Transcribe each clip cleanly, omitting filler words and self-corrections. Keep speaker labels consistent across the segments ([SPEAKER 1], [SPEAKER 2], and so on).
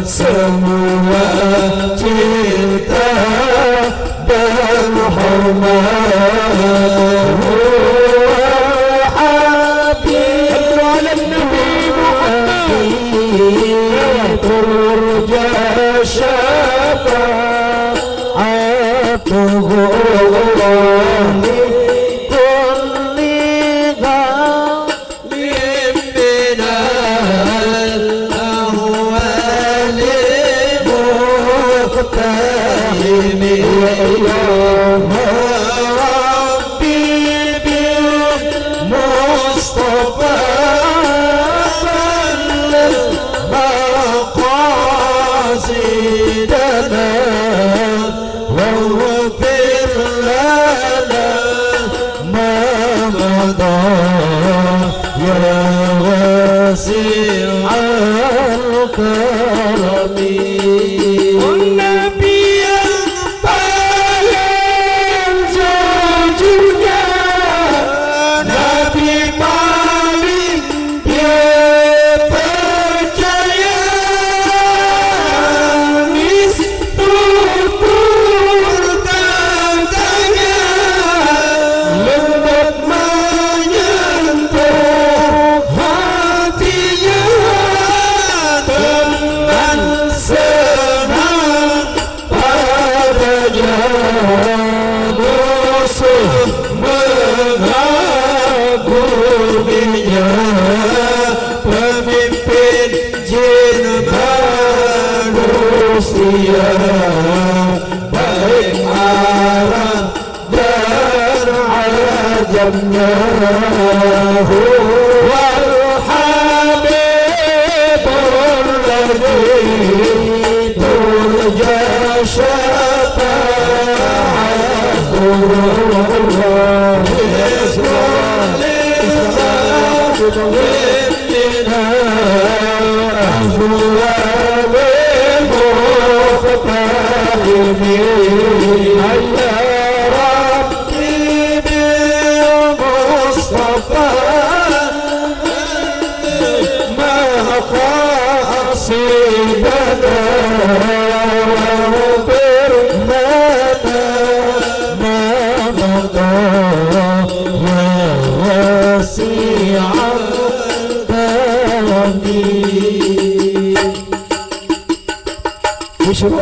[SPEAKER 1] semua cinta dan hormat. Habib ala Nabi Muhammad turja syafa'atuhu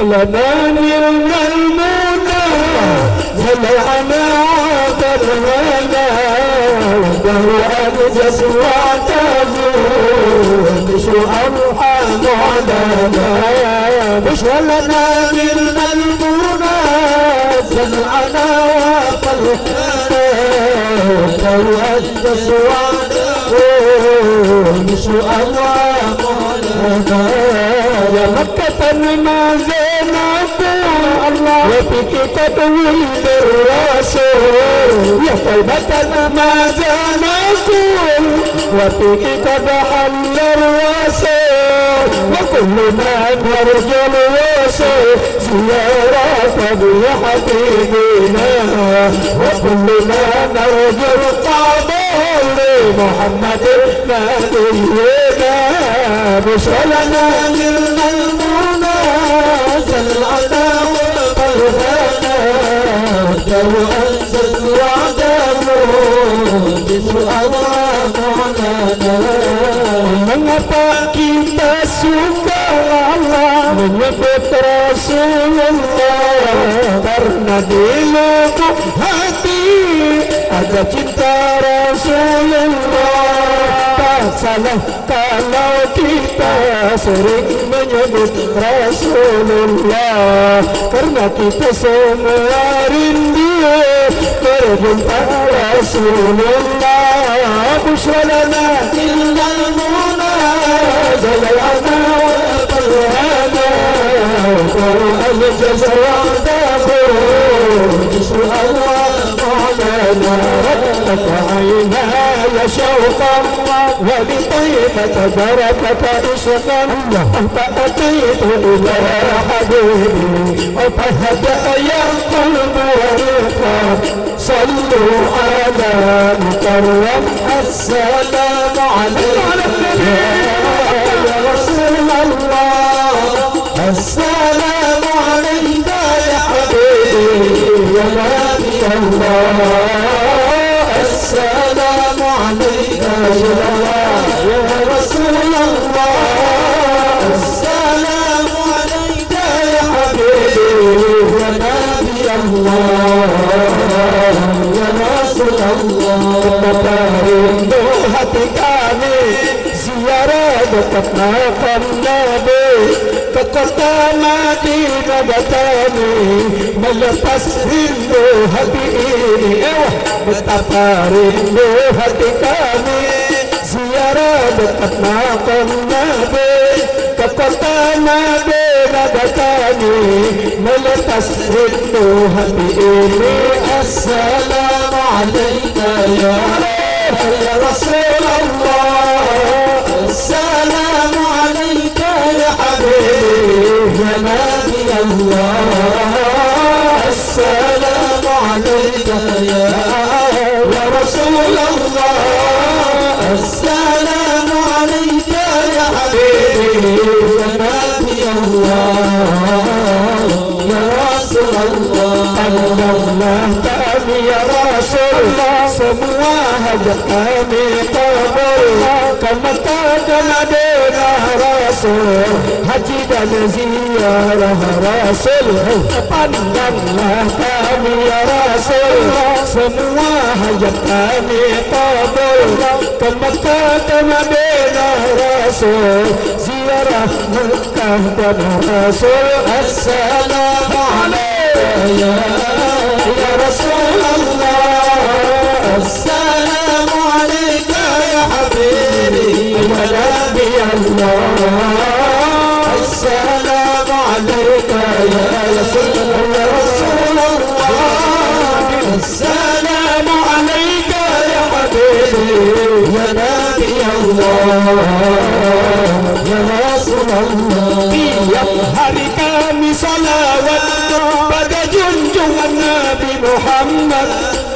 [SPEAKER 1] لنا نلنا المنى زلعنا وضرنا وهو أنجز وعتذور بشو أرحم علينا بشو لنا نلنا المنى زلعنا وضرنا وهو أنجز وعتذور بشو أرحم علينا يا مكة ما زينب الله وفي كتاب ولد الرسول يا طيبة ما زينب وفي كتاب حل الرسول وكلنا نرجو الوصول زيارة بحبيبنا وكلنا نرجو القبول لمحمد نبينا بشرنا نلنا المنى زلعنا وطرهنا جو أنزل وعده بسؤال معنا mengapa kita suka Allah menyebut Rasulullah karena di lubuk hati ada cinta Rasulullah. Tak salah kalau kita sering menyebut Rasulullah karena kita semua rindu berjumpa Rasulullah. Bushalana illal muna zalana wa qalana Qur'an jazawadahu bishallah ma'lana rabbaka aynaya shawqan ولطيبة بركة إشقا فأتيت إلى حبيبي وفهدأ يا قلب ورقا صلوا على مكرم السلام عليك يا رسول الله الله السلام عليك يا رسول الله السلام عليك يا حبيبي يا نبي الله يا رسول الله rindu hati kami ziarah dekat makam Nabi ke kota Madinah datang melepas rindu hati ini betapa rindu hati kami ziarah dekat makam Nabi ke kota Madinah datang melepas rindu hati ini assalamu alayka ya رسول الله السلام عليك يا حبيبي يا نبي الله السلام عليك يا رسول الله السلام عليك يا حبيبي يا نبي الله يا رسول الله الله kami ya Rasul semua hajat kami kabul ke Mekah ke Madinah Rasul haji dan ziarah Rasul pandanglah kami ya Rasul semua hajat kami kabul ke Mekah ke Madinah Rasul ziarah Mekah dan Rasul assalamu alaikum يا رسول الله السلام عليك يا حبيبي يا نبي الله السلام عليك يا رسول الله السلام عليك يا حبيبي يا نبي الله يا رسول الله tiap hari kami salawat pada junjungan Nabi Muhammad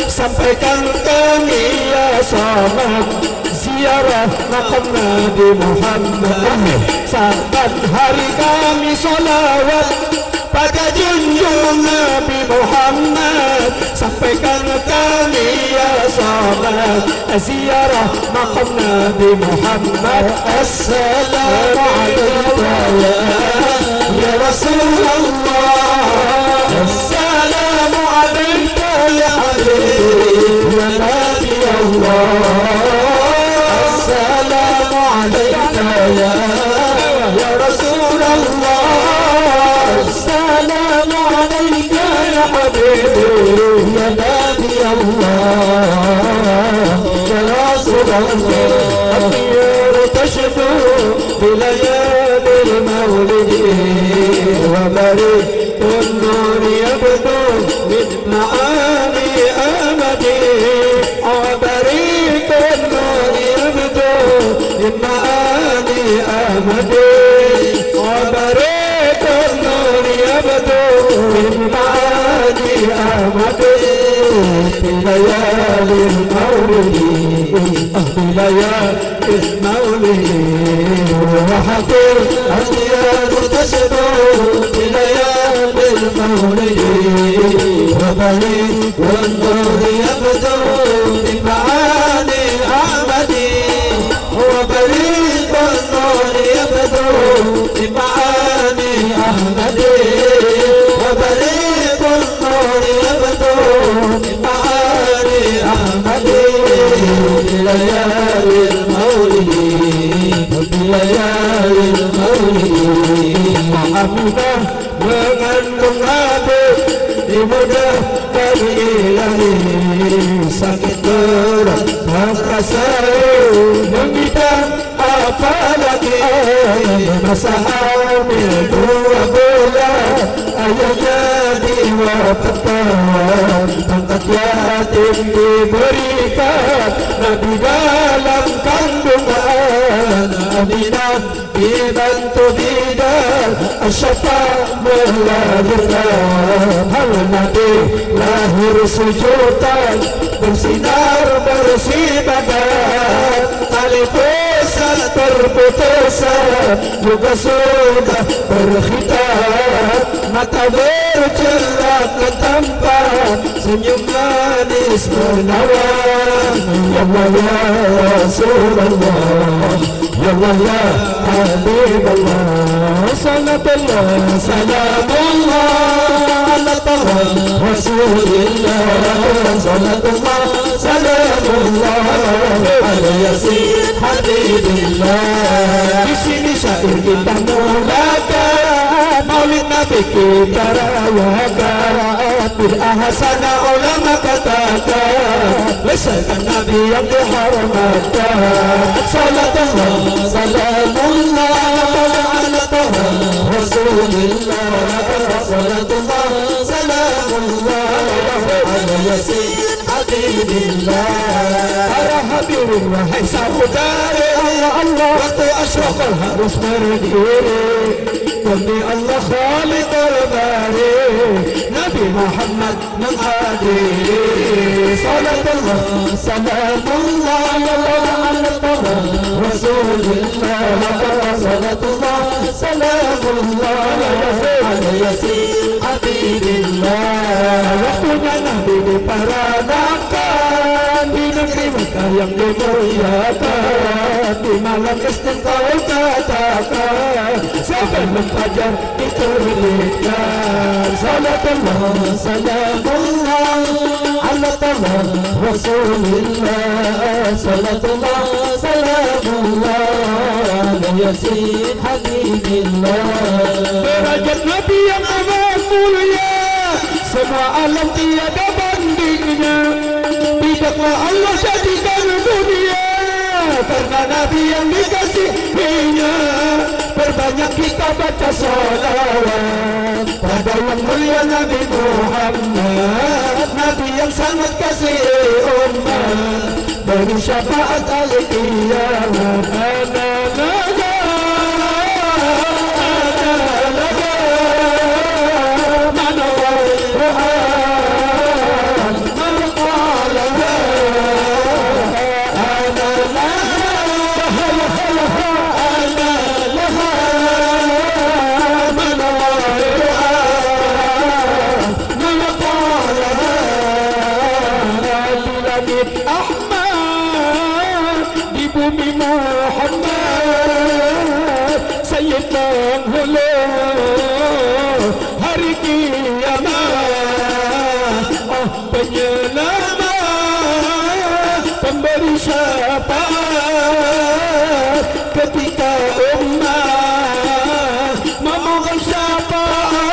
[SPEAKER 1] sampaikan kami ya sahabat ziarah makam Nabi Muhammad saban hari kami salawat pada junjungan Nabi Muhammad sampaikan kami ya sahabat ziarah makam Nabi Muhammad assalamu alaikum ya Rasulullah السلام عليك يا حبيبي يا نبي الله السلام عليك يا رسول الله السلام عليك يا حبيبي يا نبي الله يا رسول الله الطيور تشدو بليالي المولد وبريد النور يبدو من معاني أمدي وبريق النور يبدو من معاني أمدي وبريق النور يبدو من معاني أمدي في ليالي المولد في ليالي المولد وحكي أطيار تشدو في ليالي المولد وبريق والنور يبدو من معاني أحمدي وبريق النور يبدو من معاني أحمدي وبريق النور يبدو من معاني أحمدي في ليالي المولد في ليالي المولد Aminah mengandung Nabi dimudahkan ilahi sakit berat maka saya mengidam apalagi masa hamil 2 bulan ayahnya diwafatkan pangkat yatim diberikan Nabi dalam kandungan Aminah dibantu bidan asyafa melahirkan hal Nabi lahir sujudan bersinar bersih badan tali pun desa terputus, juga sudah berkhitab, mata bercelak ke tempat, senyum manis menawan. Ya Allah ya Rasulullah, ya Allah ya Habibullah, salatullah salamullah ala taha Rasulillah, salatullah salamullah ala yasin Habibillah. Di sini syair kita mulakan, maulid Nabi kita rayakan, bid'ah hasanah ulama katakan, lesakan Nabi yang dihormatkan. Salatullah salamullah ala taha Rasulillah, salatullah salamullah ala yasin Habibillah. Para hadirin wahai saudara, Allah Allah, waktu asyraqal harus berdiri demi Allah Khaliqul Bari, Nabi Muhammad menghadiri. Salatullah salamullah ala taha Rasulillah, salatullah salamullah ala yasin Habibillah. Waktunya Nabi diparadakan di negeri Mekah yang dimuliakan, di malam istiqlal katakan, sebelum fajar diterbitkan. Salatullah salamullah ala taha Rasulillah, salatullah salamullah ala yasin Habibillah. Derajat Nabi yang amat mulia, semua alam tiada bandingnya. Tidaklah Allah jadikan dunia karena Nabi yang dikasihinya. Perbanyak kita baca salawat pada yang mulia Nabi Muhammad, Nabi yang sangat kasih umat, beri syafaat ahli kiamat. Hari kiamat, oh penyelamat, pemberi syafaat ketika umat memohon syafaat.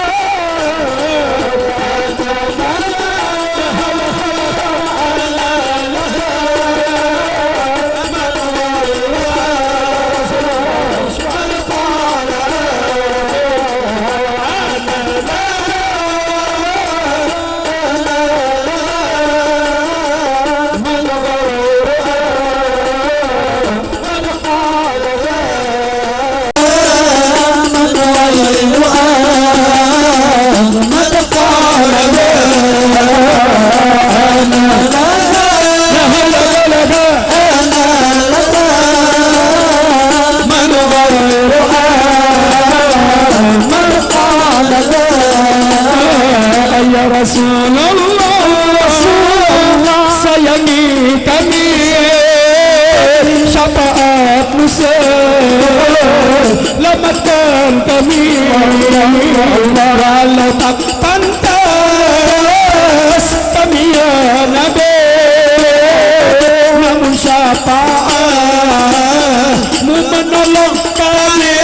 [SPEAKER 1] Selamatkan kami, walau tak pantas kami ya Nabi, namun syafaatmu menolong kami.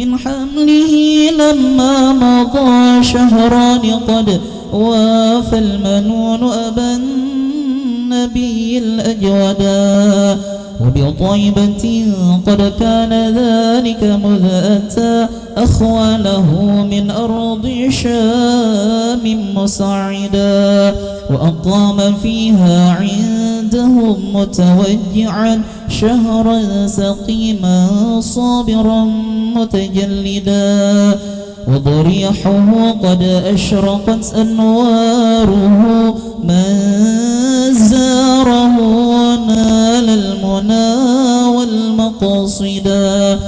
[SPEAKER 1] من حمله لما مضى شهران قد وافى المنون أبا النبي الأجودا
[SPEAKER 2] وبطيبة قد كان ذلك مذ أتى أخواله من أرض شام مسعدا وأقام فيها عندهم متوجعا شهرا سقيما صابرا متجلدا وضريحه قد أشرقت أنواره من زاره نال المنى والمقصدا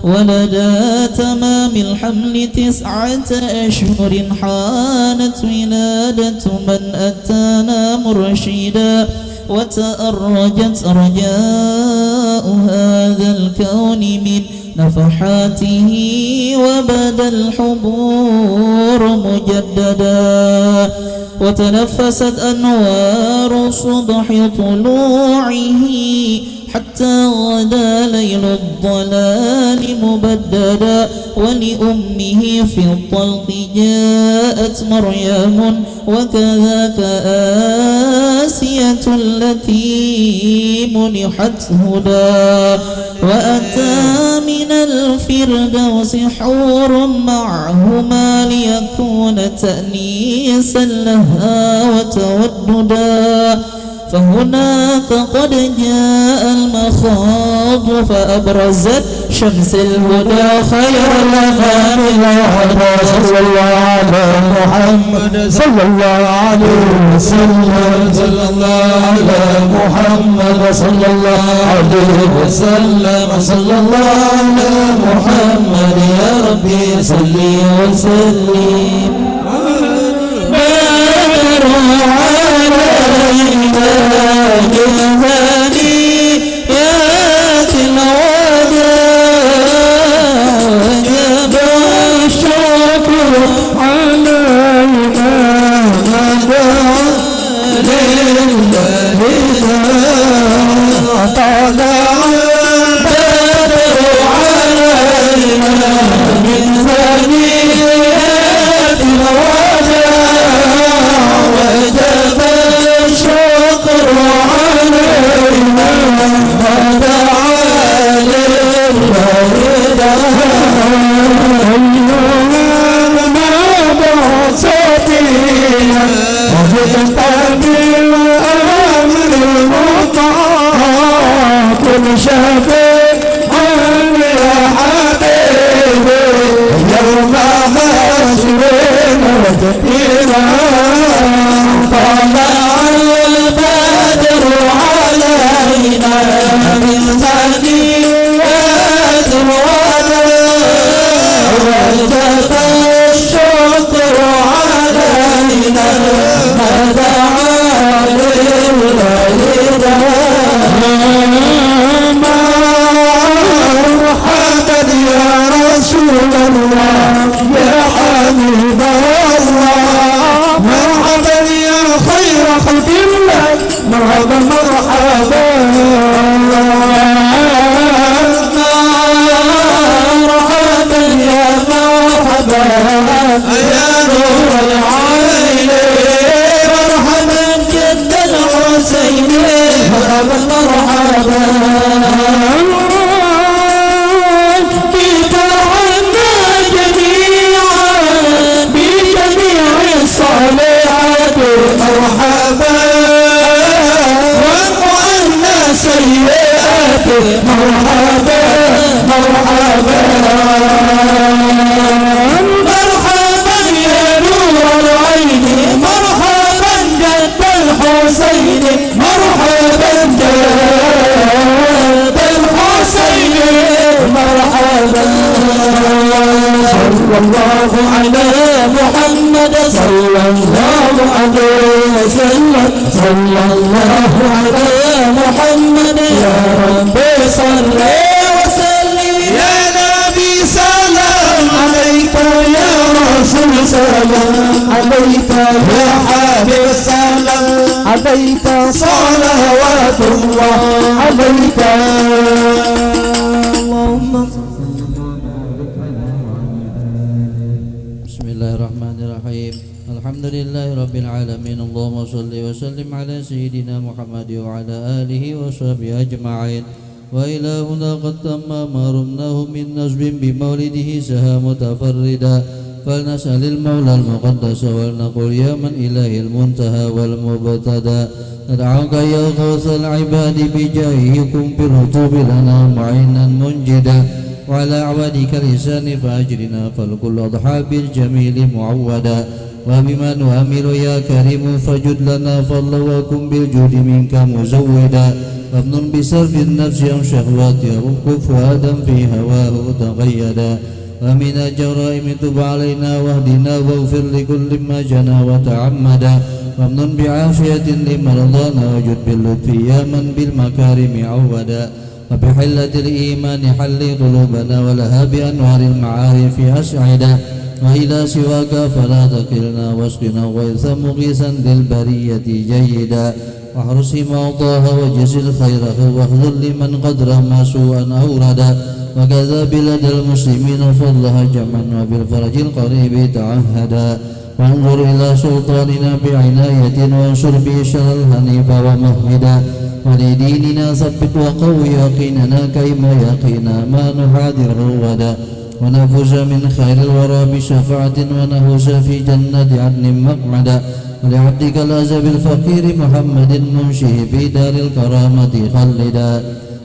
[SPEAKER 2] ولدى تمام الحمل 9 أشهر حانت ولادة من أتانا مرشدا وتأرجت رجاء هذا الكون من نفحاته وبدا الحبور مجددا وتنفست أنوار صبح طلوعه حتى غدا ليل الضلال مبددا ولأمه في الطلق جاءت مريم وكذاك آسية التي منحت هدى وأتى من الفردوس حور معهما ليكون تأنيسا لها وتوددا فهناك قد جاء المخاض فأبرزت شمس الهدى خير الأنام صلى الله على محمد صلى الله عليه وسلم صلى الله على محمد صلى الله عليه وسلم صلى الله على محمد يا ربي صل وسلم Alhamdulillahi Rabbil Alamin. Allahumma salli wa sallim ala Sayyidina Muhammad wa ala alihi wa sahbihi ajma'in. Wa ilahuna qad tamma ma rumnahu min nazbin bi maulidihi saha mutafarrida. فلنسأل المولى المقدس ولنقول يا من إله المنتهى والمبتدى ندعوك يا غوث العباد بجاهه كن بالرطوب لنا معينا منجدا وعلى عبادك لسان فأجرنا فالكل أضحى بالجميل معودا وبما نؤمل يا كريم فجد لنا فضلا وكن بالجود منك مزودا وابن بسرف النفس عن شهواتها وكف فؤادا في هواه تقيدا ومن الجرائم تب علينا واهدنا واغفر لكل ما جنى وتعمدا وامنن بعافية لمرضانا وجد باللطف يا من بالمكارم عودا وبحلة الإيمان حل قلوبنا ولها بأنوار المعارف أسعدا وإلى سواك فلا تكلنا واسقنا غيثا مغيثا للبرية جيدا واحرس موضاها وجزل خيره واخذل لمن قد رمى سوءا أوردا وكذا بلاد المسلمين فضلها جمعا وبالفرج القريب تعهدا وانظر إلى سلطاننا بعناية وانصر به شر الهنيف ومهدا ولديننا ثبت وقوي يقيننا كيما يقينا ما نحاذر غدا ونفوز من خير الورى بشفاعة ونهوز في جنة عدن مقعدا ولعبدك الأزب الفقير محمد منشه في دار الكرامة خلدا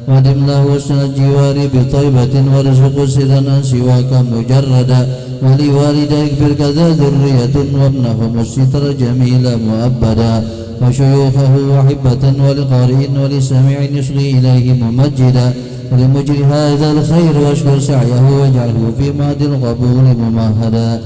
[SPEAKER 2] ودم له حسن الجوار بطيبة وارزق سرا سواك مجردا ولوالديك اغفر كذا ذرية وابنهم الستر جميلا مؤبدا وشيوخه وحبة ولقارئ ولسامع يصغي إليه ممجدا ولمجري هذا الخير واشكر سعيه واجعله في مهد القبول ممهدا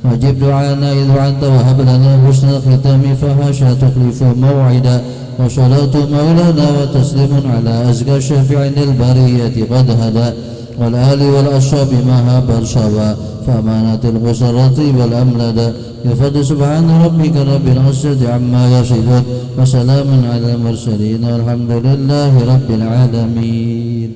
[SPEAKER 2] وجب دعانا إذ وعنت وهب لنا حسن الختام فهاشا تخلف موعدا وصلاة مولانا وتسليم على أزكى شفيع البرية قد هدى والآل والأصحاب ما هاب الصبا فأمانة القصرة والأملدا يفضل سبحان ربك رب العزة عما يصفون وسلام على المرسلين والحمد لله رب العالمين.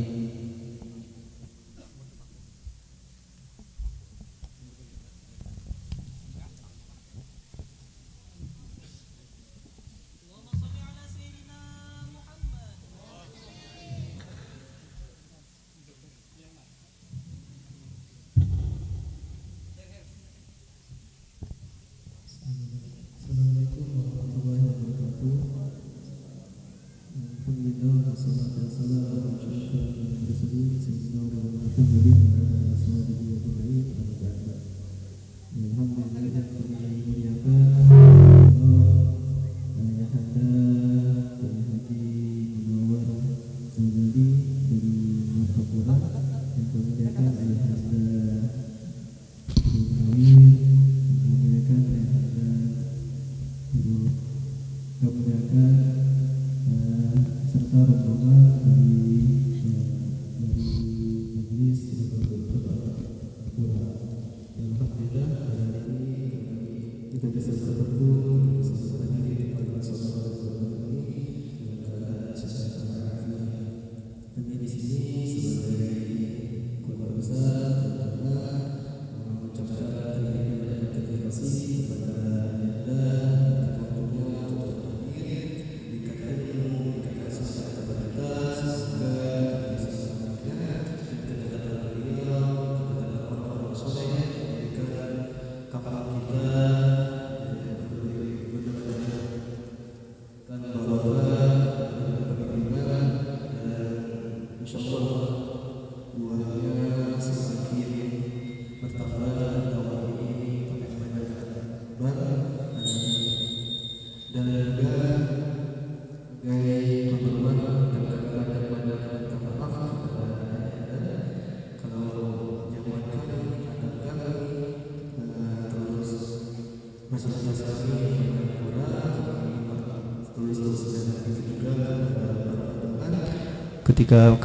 [SPEAKER 3] Ketika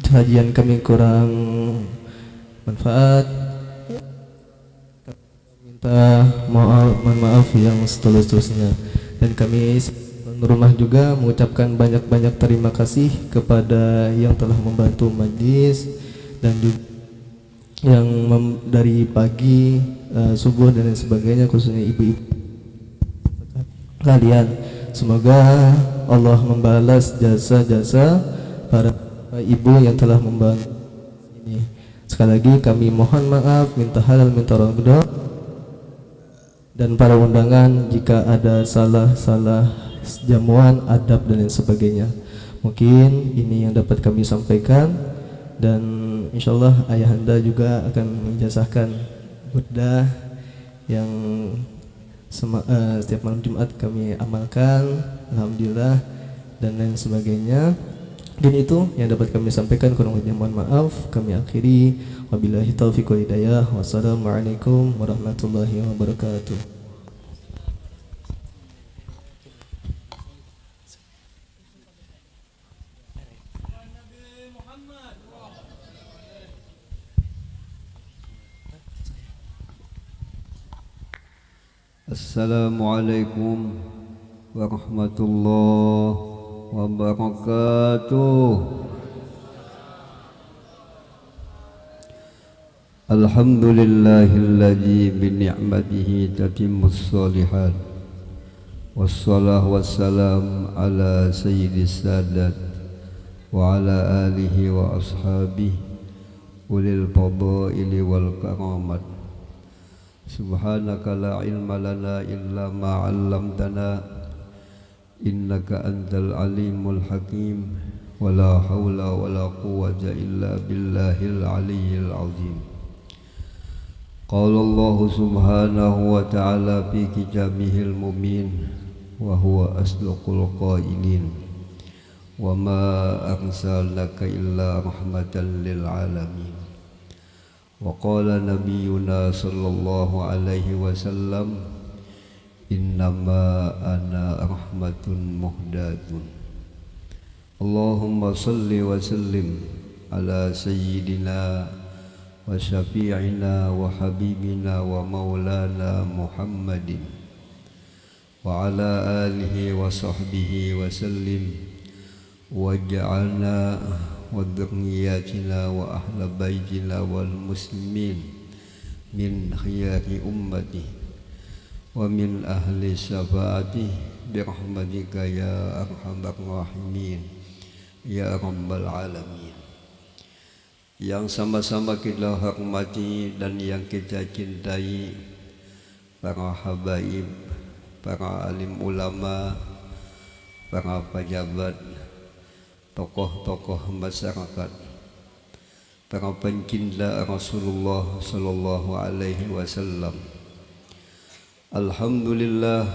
[SPEAKER 3] kajian kami kurang manfaat, minta mohon maaf yang setulus-tulusnya, dan kami rumah juga mengucapkan banyak-banyak terima kasih kepada yang telah membantu majlis dan juga yang dari pagi subuh dan lain sebagainya, khususnya ibu-ibu kalian. Semoga Allah membalas jasa-jasa para ibu yang telah membantu ini. Sekali lagi kami mohon maaf, minta halal, minta ridho, dan para undangan jika ada salah-salah jamuan, adab dan lain sebagainya. Mungkin ini yang dapat kami sampaikan, dan insyaallah ayahanda juga akan menjazahkan burdah yang setiap malam Jumat kami amalkan, alhamdulillah, dan lain sebagainya. Dan itu yang dapat kami sampaikan, kurang lebihnya mohon maaf. Kami akhiri, wabillahi taufiq wal hidayah. Wassalamualaikum warahmatullahi wabarakatuh.
[SPEAKER 4] Assalamualaikum warahmatullahi wabarakatuh. Alhamdulillahilladzi bi ni'matihi tatimmus shalihat. Wassalatu wassalam ala sayyidis sadat wa ala alihi wa ashabihi ulil fadaili wal karamat. Subhanaka la ilma lana illa ma 'allamtana innaka antal alimul hakim. Wala haula wala quwwata illa billahil aliyyil azim. Qala Allah subhanahu wa ta'ala fi kitabihil mubin wa huwa asdaqul qailin wa ma arsalnaka illa rahmatan lil alamin. Wa qala nabiyyuna sallallahu alaihi wasallam innama ana rahmatun muhdatun. Allahumma salli wa sallim ala sayyidina wa syafi'ina wa habibina wa maulana Muhammadin wa ala alihi wa sahbihi wa sallim waj'alna wa dhurriyyatina wa ahla baitina wal muslimin min khiyari ummati wa min ahli syafaati bi rahmatika ya arhamar rahimin ya rabbal alamin. Yang sama-sama kita hormati dan yang kita cintai para habaib, para alim ulama, para pejabat, tokoh-tokoh masyarakat, para pencinta Rasulullah sallallahu alaihi wasallam. Alhamdulillah,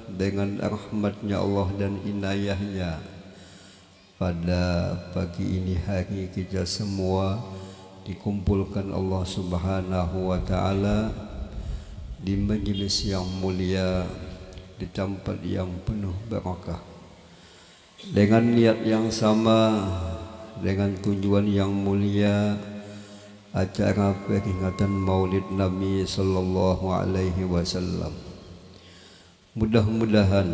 [SPEAKER 4] dengan rahmatnya Allah dan inayahnya, pada pagi ini hari kita semua dikumpulkan Allah subhanahu wa ta'ala di majlis yang mulia, di tempat yang penuh barakah, dengan niat yang sama, dengan tujuan yang mulia, acara peringatan Maulid Nabi sallallahu alaihi wasallam. Mudah-mudahan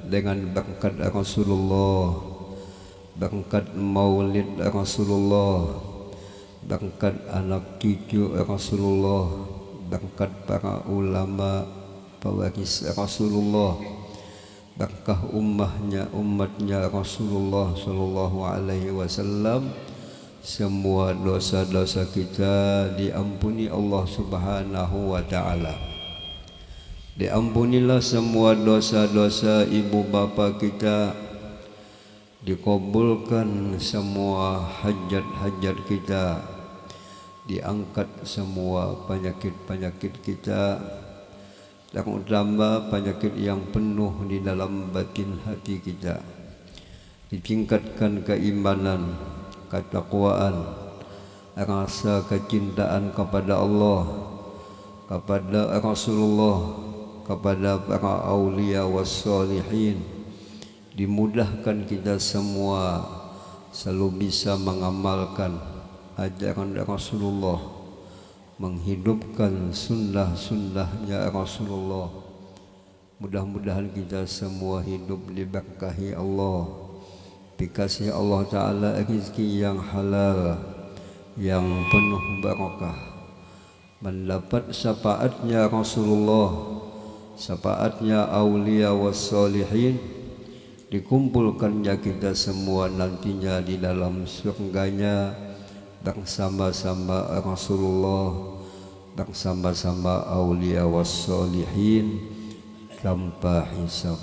[SPEAKER 4] dengan berkat Rasulullah, berkat Maulid Rasulullah, berkat anak cucu Rasulullah, berkat para ulama pewaris Rasulullah, berkah umatnya Rasulullah sallallahu alaihi wasallam, semua dosa-dosa kita diampuni Allah subhanahu wa ta'ala. Diampunilah semua dosa-dosa ibu bapa kita, dikabulkan semua hajat-hajat kita, diangkat semua penyakit-penyakit kita, terutama penyakit yang penuh di dalam batin hati kita, ditingkatkan keimanan, ketakwaan, rasa kecintaan kepada Allah, kepada Rasulullah, kepada para aulia wassalihin. Dimudahkan kita semua selalu bisa mengamalkan ajaran Rasulullah, menghidupkan sunnah-sunnahnya Rasulullah. Mudah-mudahan kita semua hidup diberkahi Allah, dikasih Allah Ta'ala rezeki yang halal, yang penuh barakah, mendapat syafaatnya Rasulullah, syafaatnya aulia wassalihin, dikumpulkannya kita semua nantinya di dalam surganya bersama-sama Rasulullah, bersama-sama aulia wassalihin tanpa hisab.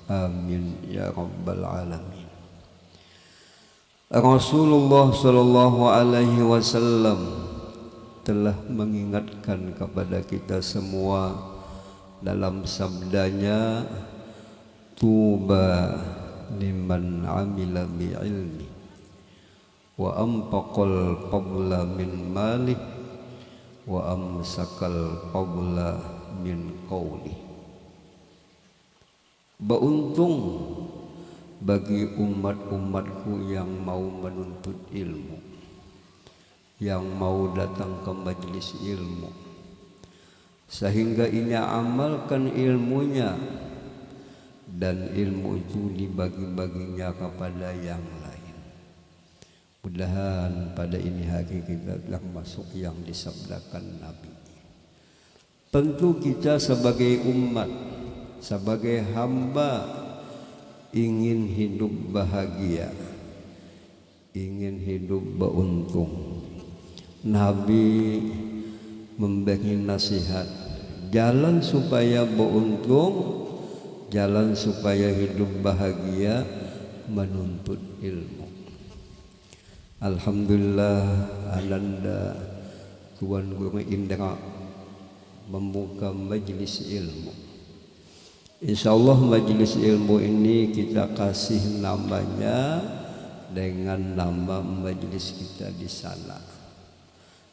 [SPEAKER 4] Amin ya rabbal alamin. Rasulullah sallallahu alaihi wasallam telah mengingatkan kepada kita semua dalam sabdanya, tuba liman amila bi ilmi wa anfaqal qabla min malih wa amsakal qabla min qawli. Beruntung bagi umat-umatku yang mau menuntut ilmu, yang mau datang ke majelis ilmu, sehingga ini amalkan ilmunya dan ilmu itu dibagi-baginya kepada yang lain. Mudah-mudahan pada ini hari kita telah masuk yang disabdakan Nabi. Tentu kita sebagai umat, sebagai hamba ingin hidup bahagia, ingin hidup beruntung. Nabi memberi nasihat, jalan supaya beruntung, jalan supaya hidup bahagia, menuntut ilmu. Alhamdulillah, ananda Tuan Guru Indra membuka majelis ilmu. Insyaallah majelis ilmu ini kita kasih namanya dengan nama majelis kita di sana,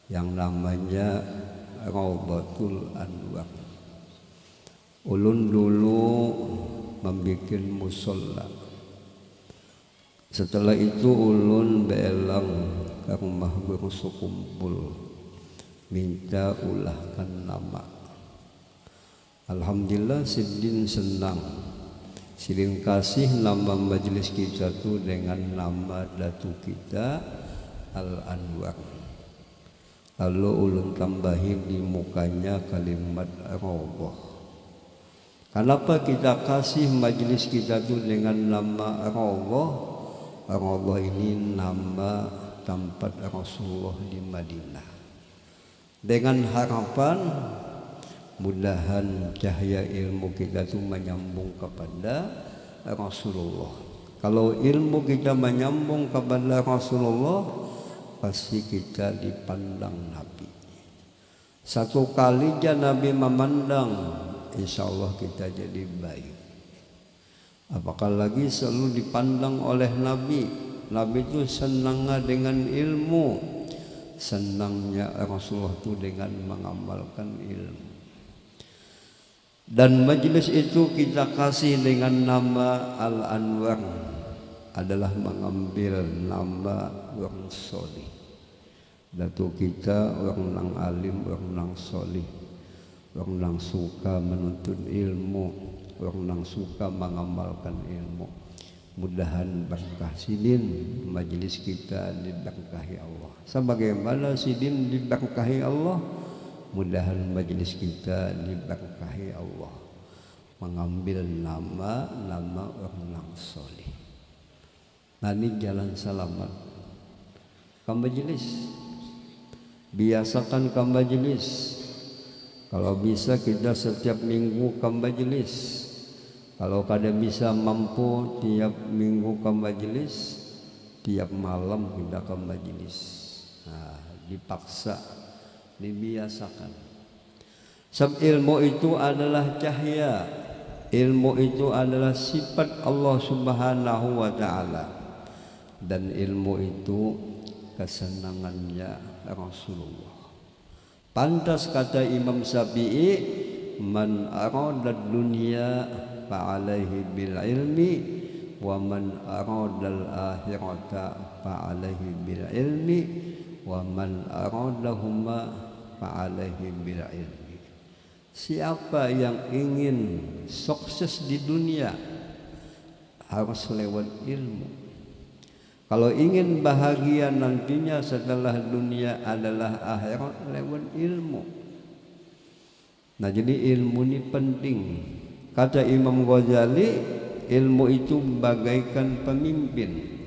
[SPEAKER 4] yang namanya Raudhatul Anwar. Ulun dulu membuat musola. Setelah itu ulun belang ke rumah guru sekumpul, minta ulahkan nama. Alhamdulillah Sidin senang, Sidin kasih nama majelis kita tu dengan nama datu kita Al Anwar. Lalu ulun tambahin di mukanya kalimat Raudhah. Kenapa kita kasih majelis kita tu dengan nama Raudhah? Raudhah ini nama tempat Rasulullah di Madinah. Dengan harapan mudahan cahaya ilmu kita tu menyambung kepada Rasulullah. Kalau ilmu kita menyambung kepada Rasulullah, pasti kita dipandang Nabi. Satu kali aja Nabi memandang, insya Allah kita jadi baik. Apakah lagi selalu dipandang oleh Nabi. Nabi itu senangnya dengan ilmu, senangnya Rasulullah itu dengan mengamalkan ilmu. Dan majelis itu kita kasih dengan nama Al Anwar, adalah mengambil nama orang solih. Datu kita orang nang alim, orang nang solih, orang nang suka menuntut ilmu, orang nang suka mengamalkan ilmu. Mudahan berkah Sidin majelis kita diberkahi Allah. Sebagaimana Sidin diberkahi Allah, mudahan majelis kita diberkahi Allah, mengambil nama orang soleh. Nanti jalan selamat ke majelis, biasakan ke majelis. Kalau bisa kita setiap minggu ke majelis. Kalau kada bisa mampu tiap minggu ke majelis, tiap malam kita ke majelis. Nah, dipaksa, dibiasakan. Sebab ilmu itu adalah cahaya, ilmu itu adalah sifat Allah Subhanahu wa ta'ala, dan ilmu itu kesenangannya Rasulullah. Pantas kata Imam Syafi'i, man arada dunya fa'alaihi bil ilmi wa man aradal akhirata fa'alaihi bil ilmi wa man aradahuma fa'alaihi bil ilmi. Siapa yang ingin sukses di dunia harus lewat ilmu. Kalau ingin bahagia nantinya setelah dunia adalah akhirat, lewat ilmu. Nah jadi ilmu ini penting. Kata Imam Ghazali, ilmu itu bagaikan pemimpin,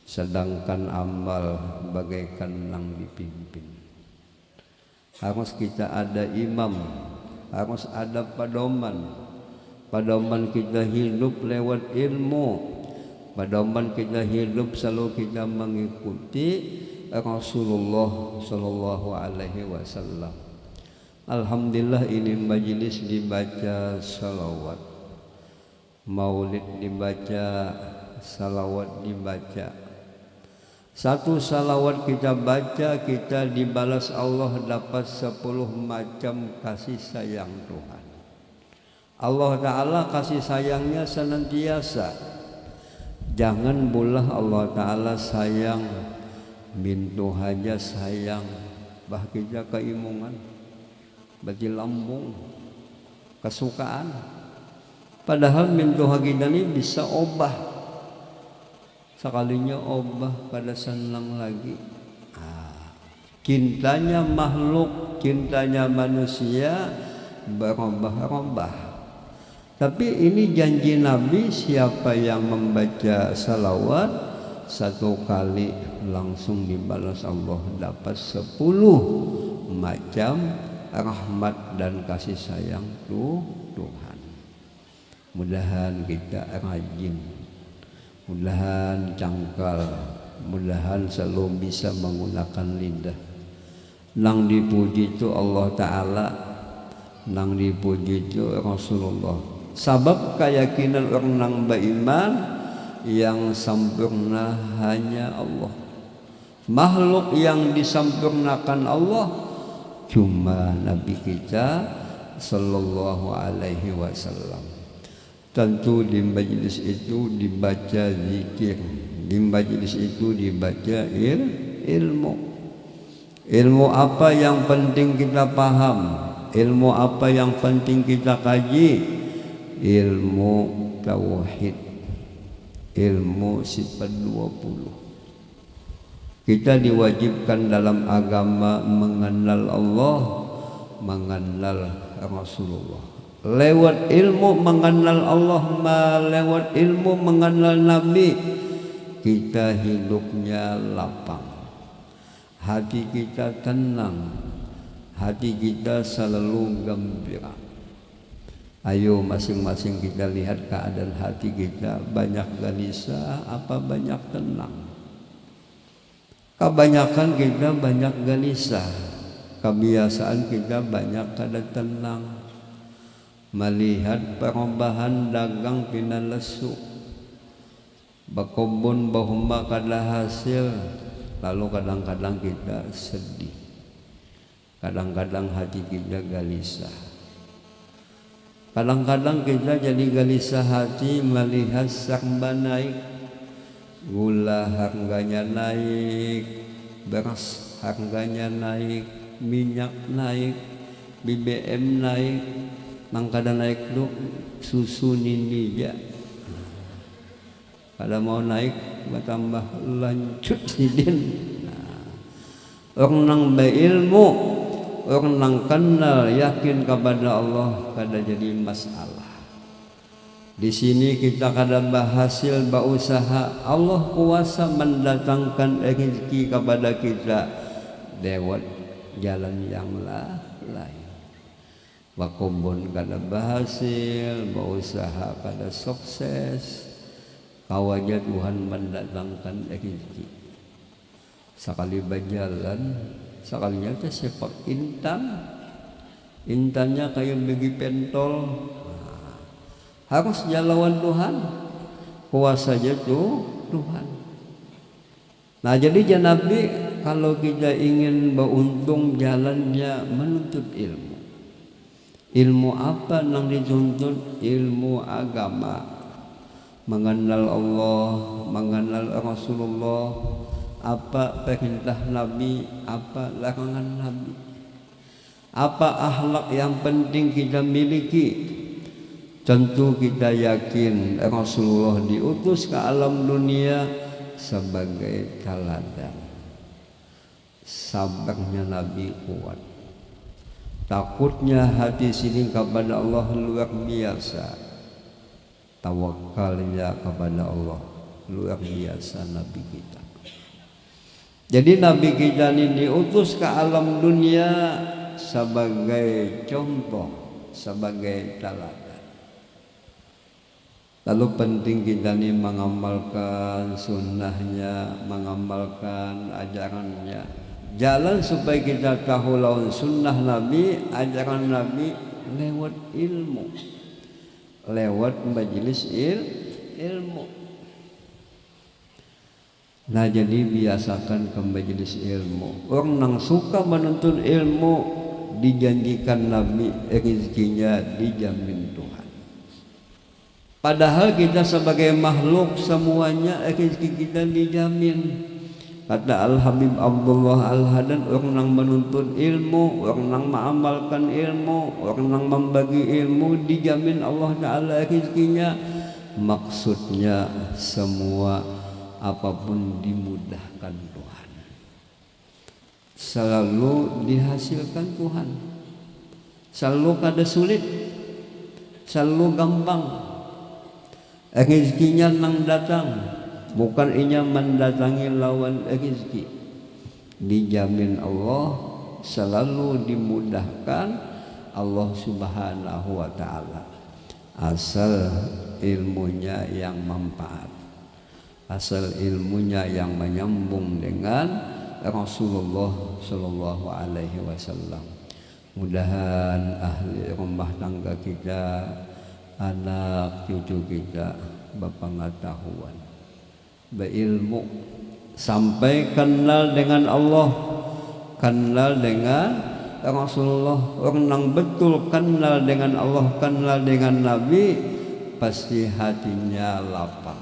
[SPEAKER 4] sedangkan amal bagaikan yang dipimpin. Harus kita ada imam, harus ada pedoman. Pedoman kita hidup lewat ilmu. Pedoman kita hidup selalu kita mengikuti Rasulullah Sallallahu Alaihi Wasallam. Alhamdulillah ini majelis dibaca salawat, maulid dibaca, salawat dibaca. Satu salawat kita baca, kita dibalas Allah dapat 10 macam kasih sayang Tuhan. Allah Ta'ala kasih sayangnya senantiasa. Jangan pula Allah Ta'ala sayang mintu haja sayang, bah kita keimungan, bagi lambung, kesukaan. Padahal mintu kita ini bisa obah. Sekalinya obah pada senang lagi. Cintanya makhluk, cintanya manusia berubah-ubah. Tapi ini janji Nabi, siapa yang membaca salawat 1 kali langsung dibalas Allah dapat 10 macam rahmat dan kasih sayang Tuhan. Mudahan kita rajin, mudahan cangkal, mudahan selalu bisa menggunakan lidah. Nang dipuji itu Allah Ta'ala, nang dipuji itu Rasulullah. Sabab keyakinan orang nang beriman yang sempurna hanya Allah. Makhluk yang disempurnakan Allah cuma Nabi kita Sallallahu Alaihi Wasallam. Tentu di majlis itu dibaca zikir, di majlis itu dibaca ilmu. Ilmu apa yang penting kita paham, ilmu apa yang penting kita kaji? Ilmu tauhid, ilmu sifat 20. Kita diwajibkan dalam agama mengenal Allah, mengenal Rasulullah. Lewat ilmu mengenal Allah, lewat ilmu mengenal Nabi, kita hidupnya lapang, hati kita tenang, hati kita selalu gembira. Ayo masing-masing kita lihat keadaan hati kita, banyak gelisah apa banyak tenang? Kebanyakan kita banyak gelisah, kebiasaan kita banyak kada tenang. Melihat perubahan dagang pina lesu, berkebun bahuma kada hasil, lalu kadang-kadang kita sedih, kadang-kadang hati kita gelisah. Kadang-kadang kita jadi gelisah hati melihat serba naik, gula harganya naik, beras harganya naik, minyak naik, BBM naik, nang kada naik duk susu nini ya. Kada mau naik bertambah lanjut sidin. Orang nang berilmu, orang nang kenal yakin kepada Allah kada jadi masalah. Di sini kita kada berhasil berusaha, Allah kuasa mendatangkan rezeki kepada kita lewat jalan yang lain. Berkebun kada berhasil, berusaha kada sukses, kawaja Tuhan mendatangkan rezeki. Sekali berjalan, sekalinya itu sepak intan, intannya kayak begi pentol. Harus jalawan Tuhan, kuasanya Tuhan. Nah jadi Nabi kalau kita ingin beruntung jalannya menuntut ilmu. Ilmu apa yang dituntut? Ilmu agama, mengenal Allah, mengenal Rasulullah, apa perintah Nabi, apa larangan Nabi, apa akhlak yang penting kita miliki. Tentu kita yakin Rasulullah diutus ke alam dunia sebagai teladan. Sabarnya Nabi kuat, Takutnya hati sini kepada Allah luar biasa, tawakalnya kepada Allah luar biasa Nabi kita. Jadi Nabi kita ini diutus ke alam dunia sebagai contoh, sebagai teladan. Lalu penting kita ini mengamalkan sunnahnya, mengamalkan ajarannya. Jalan supaya kita tahu lawan sunnah Nabi, ajaran Nabi lewat ilmu, lewat majelis ilmu. Nah jadi biasakan ke majelis ilmu. Orang yang suka menuntut ilmu dijanjikan Nabi rezekinya dijamin Tuhan. Padahal kita sebagai makhluk semuanya rezeki kita dijamin. Kata Al-Habib Abdullah Al-Haddad, orang yang menuntut ilmu, orang yang mengamalkan ilmu, orang yang membagi ilmu dijamin Allah Ta'ala rezekinya. Maksudnya semua apapun dimudahkan Tuhan, selalu dihasilkan Tuhan, selalu kada sulit, selalu gampang. Rezekinya nang datang, bukan inya mendatangi lawan rezeki. Dijamin Allah, selalu dimudahkan Allah Subhanahu wa Ta'ala, asal ilmunya yang manfaat, asal ilmunya yang menyambung dengan Rasulullah Sallallahu Alaihi Wasallam. Mudahan ahli rumah tangga kita, anak cucu kita berpengetahuan, berilmu, sampai kenal dengan Allah, kenal dengan Rasulullah. Orang yang betul kenal dengan Allah, kenal dengan Nabi, pasti hatinya lapang.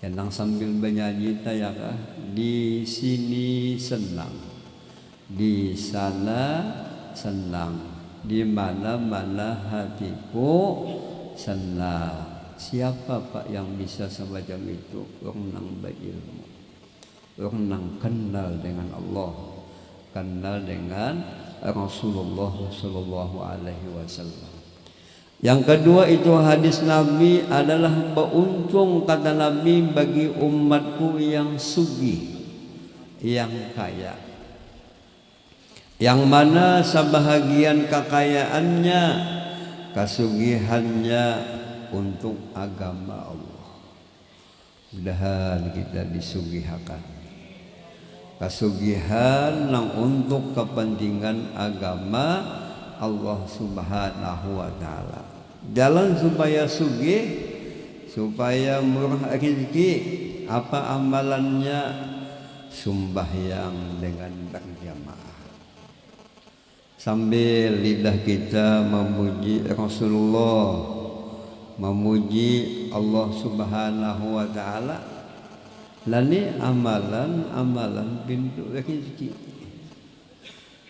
[SPEAKER 4] Yang sambil bernyanyi tayakah, di sini senang, di sana senang, di mana-mana hatiku senang. Siapa Pak yang bisa semacam itu? Orang yang berilmu, orang yang kenal dengan Allah, kenal dengan Rasulullah Sallallahu Alaihi Wasallam. Yang kedua itu hadis Nabi adalah beruntung, kata Nabi, bagi umatku yang sugih, yang kaya, yang mana sebahagian kekayaannya, kasugihannya untuk agama Allah. Mudahan kita disugihakan kasugihan yang untuk kepentingan agama Allah Subhanahu wa Ta'ala. Jalan supaya sugih, supaya murah rezeki, apa amalannya? Sembahyang dengan berjamaah, sambil lidah kita memuji Rasulullah, memuji Allah Subhanahu wa Ta'ala. Lani amalan pintu rezeki,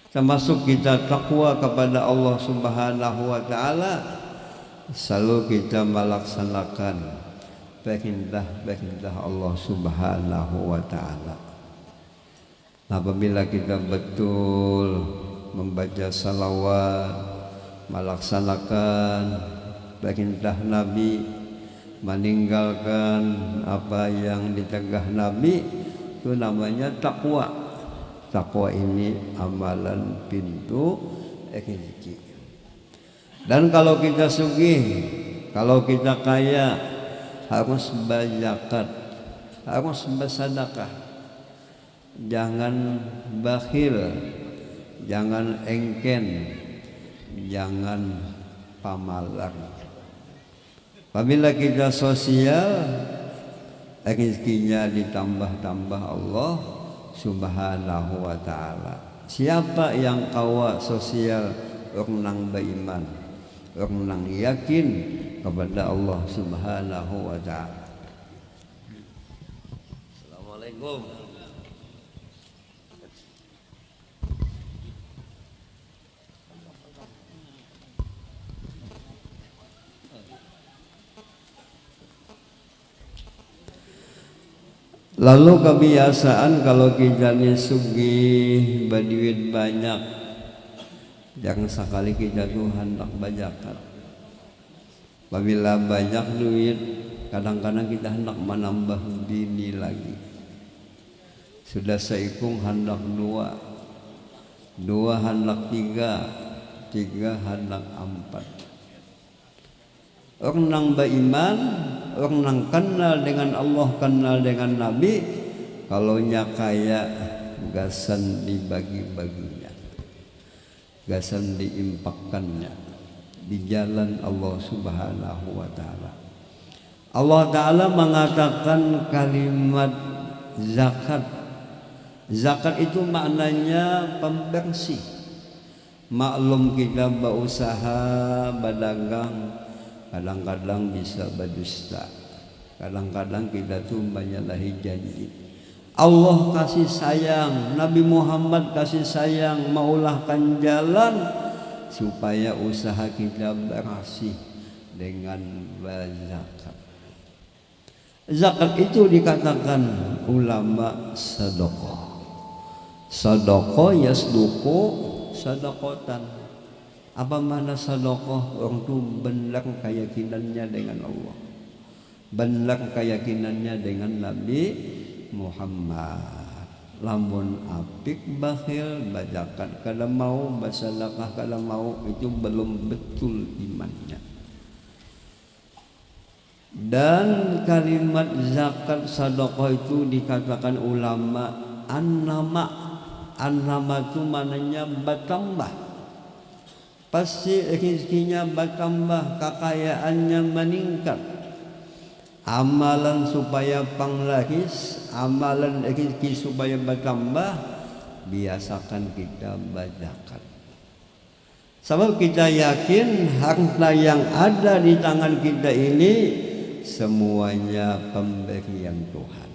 [SPEAKER 4] termasuk kita takwa kepada Allah Subhanahu wa Ta'ala. Selalu kita melaksanakan perintah Allah Subhanahu wa Ta'ala. Apabila kita betul membaca salawat, melaksanakan perintah Nabi, meninggalkan apa yang ditegah Nabi, itu namanya takwa. Takwa ini amalan pintu rezeki. Dan kalau kita sugih, kalau kita kaya, harus berzakat, harus bersedekah. Jangan bakhil, jangan engken, jangan pamalar. Apabila kita sosial, rezekinya ditambah-tambah Allah Subhanahu wa Ta'ala. Siapa yang kawa sosial? Orang yang beriman, orang yang yakin kepada Allah Subhanahu wa Ta'ala. Assalamualaikum. Lalu kebiasaan kalau kita ni sugih, berduit banyak, Jangan sekali kita tuh hendak bajakan. Apabila banyak duit, kadang-kadang kita hendak menambah bini lagi. Sudah seikung hendak dua hendak tiga hendak empat. Orang nang beriman, orang nang kenal dengan Allah, kenal dengan Nabi, kalau nya kaya gasan dibagi-baginya, gasan diimpakkannya di jalan Allah Subhanahu wa taala. Allah taala mengatakan kalimat zakat. Zakat itu maknanya pembersih. Maklum kita berusaha, berdagang, kadang-kadang bisa berdusta, kadang-kadang kita tuh menyalahi janji. Allah kasih sayang, Nabi Muhammad kasih sayang, maulahkan jalan supaya usaha kita berhasil dengan berzakat. Zakat itu dikatakan ulama sedekah. Sedekah yasduqu sedekatan. Apa makna sedekah? Orang itu benar keyakinannya dengan Allah, benar keyakinannya dengan Nabi Muhammad. Lamun apik bakhil bajakan, kalau mau bersedekah, kalau mau itu belum betul imannya. Dan kalimat zakat sedekah itu dikatakan ulama an-nama itu maknanya bertambah. Pasti rezekinya bertambah, kekayaannya meningkat. Amalan supaya panglahis, amalan rezeki supaya bertambah, biasakan kita berzakat. Sebab kita yakin harta yang ada di tangan kita ini semuanya pemberian Tuhan.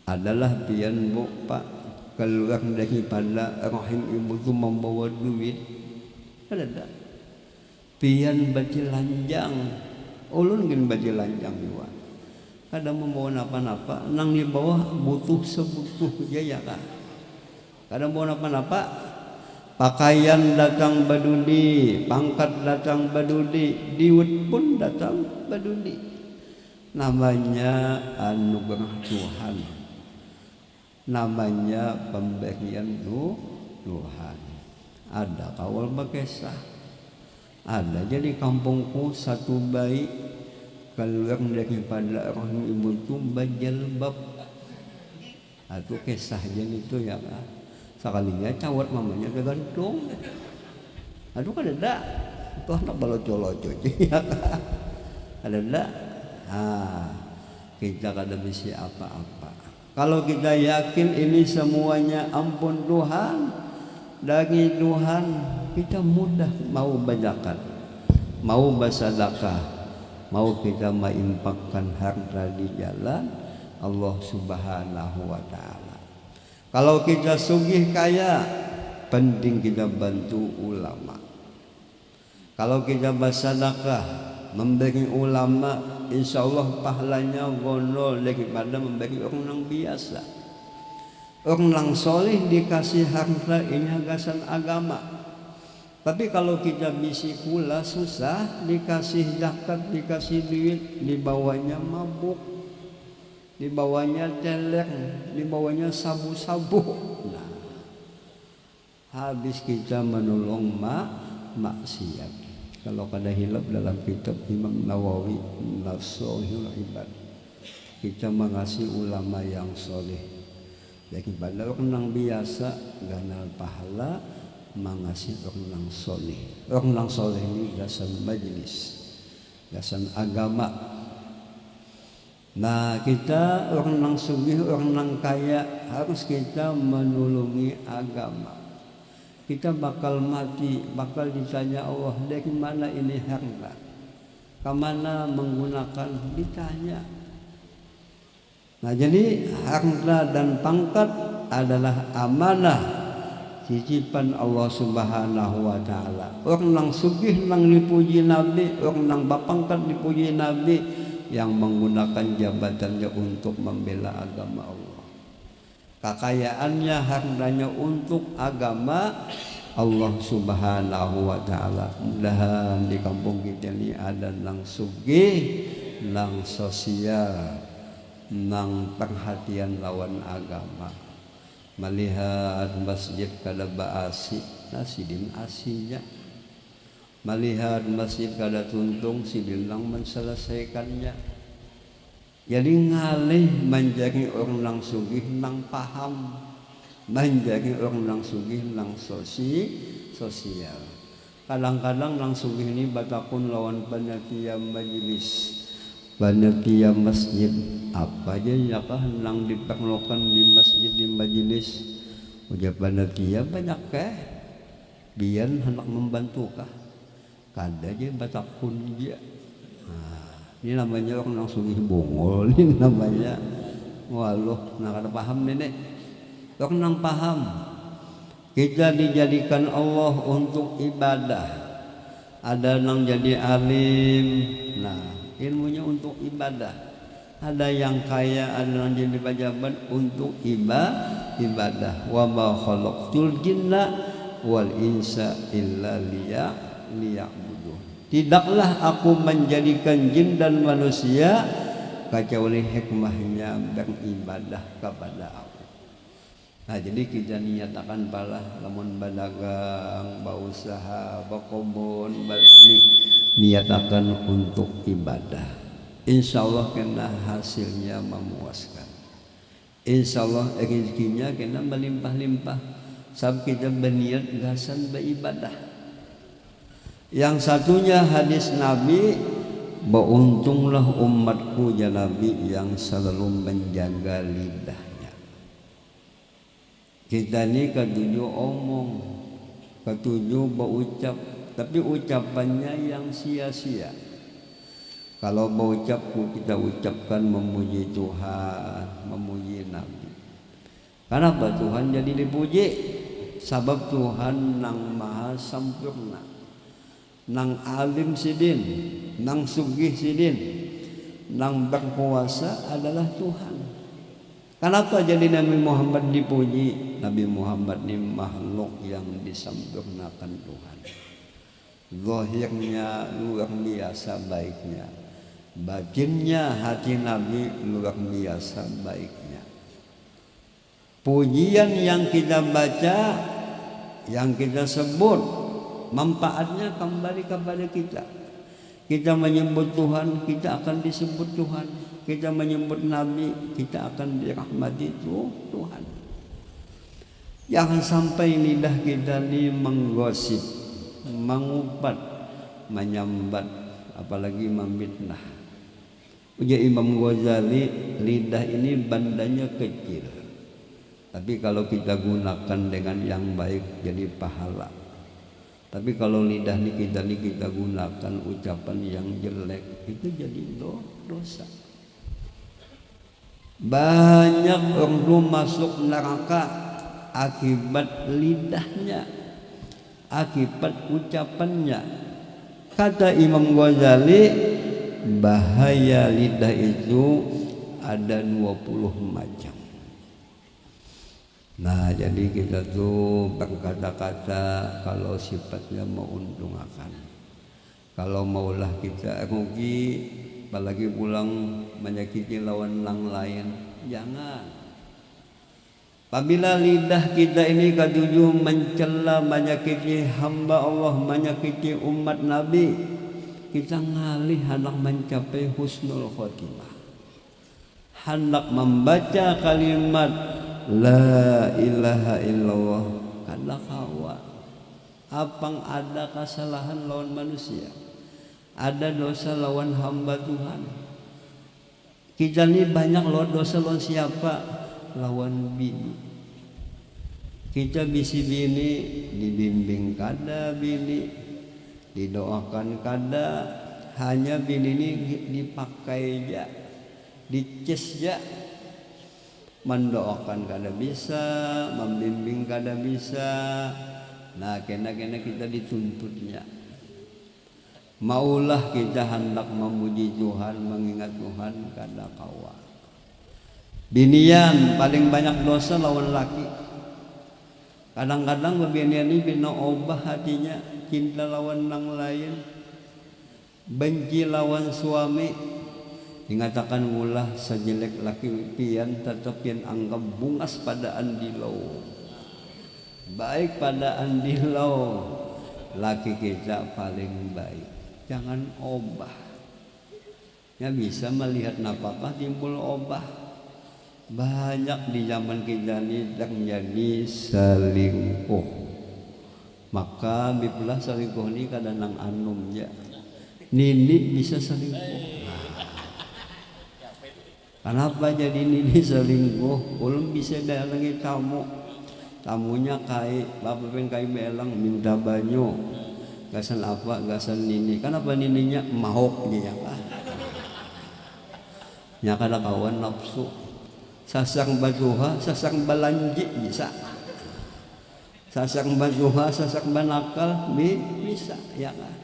[SPEAKER 4] Adalah pian bu pak keluar daripada rahim ibu itu membawa duit. Ada tak? Pian berjelanjang, ulun gin berjelanjang juga. Kadang membawa napa-napa, nang di bawah butuh sebutuh jaya kah? Kadang bawa napa-napa, pakaian datang badudi, pangkat datang badudi, diwet pun datang badudi. Namanya anugerah Tuhan, namanya pemberian Tuhan. Ada kawal bekesah, ada jadi kampungku satu bayi keluar daripada rahim ibu itu berjilbab. Itu kisah jadi itu ya kak. Sekalinya cawat mamanya tergantung. Aduh kan ada, tuh anak baloco-loco ya kak. Ada, kita kada bisa apa-apa. Kalau kita yakin ini semuanya ampun Tuhan, dari Tuhan, kita mudah mau berzakat, mau bersedekah, mau kita menginfakkan harta di jalan Allah Subhanahu wa taala. Kalau kita sugih kaya, penting kita bantu ulama. Kalau kita bersedekah, memberi ulama, insya Allah pahalanya gondol daripada memberi orang yang biasa. Orang yang soleh dikasih harta ini agasan agama. Tapi kalau kita bisi pula susah, dikasih zakat, dikasih duit, dibawanya mabuk, dibawanya telek, dibawanya sabu-sabu. Nah, habis kita menolong maksiat. Kalau kada hilap dalam kitab Imam Nawawi Nashihul Ibad, kita mengasihi ulama yang soleh. Daripada orang yang biasa ganal pahala, mengasihi orang yang soleh. Orang yang soleh ini gasan majlis, gasan agama. Nah kita orang yang sugih, orang yang kaya, harus kita menolongi agama. Kita bakal mati, bakal ditanya Allah, dari mana ini harta, kemana menggunakan, ditanya. Nah jadi harta dan pangkat adalah amanah titipan Allah Subhanahu wa taala. Orang yang sugih nang dipuji Nabi, orang yang bapangkat dipuji Nabi, yang menggunakan jabatannya untuk membela agama Allah. Kekayaannya, hartanya untuk agama, Allah Subhanahu wa taala. Mudahan di kampung kita ini ada nang sugih, nang sosial, nang perhatian lawan agama. Melihat masjid kada baasi, nasidin asinya. Melihat masjid kada tuntung, sidin nang menselesaikannya. Jadi ngalih menjadi orang nang sugih nang paham, menjadi orang nang sugih nang sosial. Kadang-kadang nang sugih ini batakun lawan panitia majelis, panitia masjid, apa aja ya kah nang diperlukan di masjid di majelis. Ujar panitia banyak biar hendak membantu kah? Kada aja batakun dia. Ini namanya orang nang sugih bongol, ini namanya waluh nang kada paham nenek. Orang nang paham kita dijadikan Allah untuk ibadah. Ada nang jadi alim, nah ilmunya untuk ibadah. Ada yang kaya, ada yang jadi pejabat untuk ibadah. Wa ma khalaqtul jinna wal insa illa liya'budun. Tidaklah aku menjadikan jin dan manusia kecuali hikmahnya beribadah kepada aku. Nah jadi kita niatakan pala lamun badagang, bausaha, bakobon, badani niatakan untuk ibadah. Insya Allah kena hasilnya memuaskan. Insya Allah rezekinya kena melimpah-limpah. Sebab kita berniat gasan beribadah. Yang satunya hadis Nabi, beruntunglah umatku ya Nabi yang selalu menjaga lidahnya. Kita ini ketujuh omong, ketujuh berucap, tapi ucapannya yang sia-sia. Kalau berucapku kita ucapkan memuji Tuhan, memuji Nabi. Kenapa Tuhan jadi dipuji? Sebab Tuhan nang maha sempurna, nang alim sidin, nang sugih sidin, nang berkuasa adalah Tuhan. Kenapa jadi Nabi Muhammad dipuji? Nabi Muhammad ini makhluk yang disempurnakan Tuhan. Zahirnya luar biasa baiknya, batinnya hati Nabi luar biasa baiknya. Pujian yang kita baca, yang kita sebut, manfaatnya kembali kepada kita. Kita menyebut Tuhan, kita akan disebut Tuhan. Kita menyebut Nabi, kita akan dirahmati Tuhan. Jangan sampai lidah kita ini menggosip, mengupat, menyambat, apalagi memfitnah. Ujar Imam Ghazali, lidah ini bandanya kecil, tapi kalau kita gunakan dengan yang baik jadi pahala. Tapi kalau lidah ini kita gunakan ucapan yang jelek, itu jadi dosa. Banyak orang masuk neraka akibat lidahnya, akibat ucapannya. Kata Imam Ghazali, bahaya lidah itu ada 20 macam. Nah jadi kita tuh berkata-kata kalau sifatnya menguntungkan. Kalau maulah kita rugi, apalagi pulang menyakiti lawan orang lain, jangan. Apabila lidah kita ini ketujuh mencela, menyakiti hamba Allah, menyakiti umat Nabi, kita ngalih hendak mencapai husnul khotimah, hendak membaca kalimat La ilaha illallah kada kawa. Apang ada kesalahan lawan manusia, ada dosa lawan hamba Tuhan. Kita ini banyak lawan dosa lawan siapa? Lawan bini. Kita bisi bini dibimbing kada bini, didoakan kada, hanya bini ini dipakai aja, dices aja. Mendoakan kada bisa, membimbing kada bisa. Nah kena-kena kita dituntutnya. Maulah kita hendak memuji Tuhan, mengingat Tuhan kada kawa. Binian paling banyak dosa lawan laki. Kadang-kadang begini ini bina obah hatinya, cinta lawan nang lain, benci lawan suami. Dikatakan ulah sejelek laki pian tetap pian anggap bungas pada andilau. Baik pada andilau, laki kita paling baik. Jangan obah. Ya bisa melihat napakah timbul obah. Banyak di zaman kita ini terjadi selingkuh. Maka bipulah selingkuh ini kadang anum ya. Nini bisa selingkuh. Kenapa jadi nini selingkuh? Belum bisa dalangi tamu. Tamunya kai, bapak pengen kai belang minta banyu. Gasan apa? Gasan nini. Kenapa nininya mahok dia kan? Ya kada kawan nafsu. Sasang bajuha, sasang balanji bisa. Sasang bajuha, sasang banakal bisa ya kan.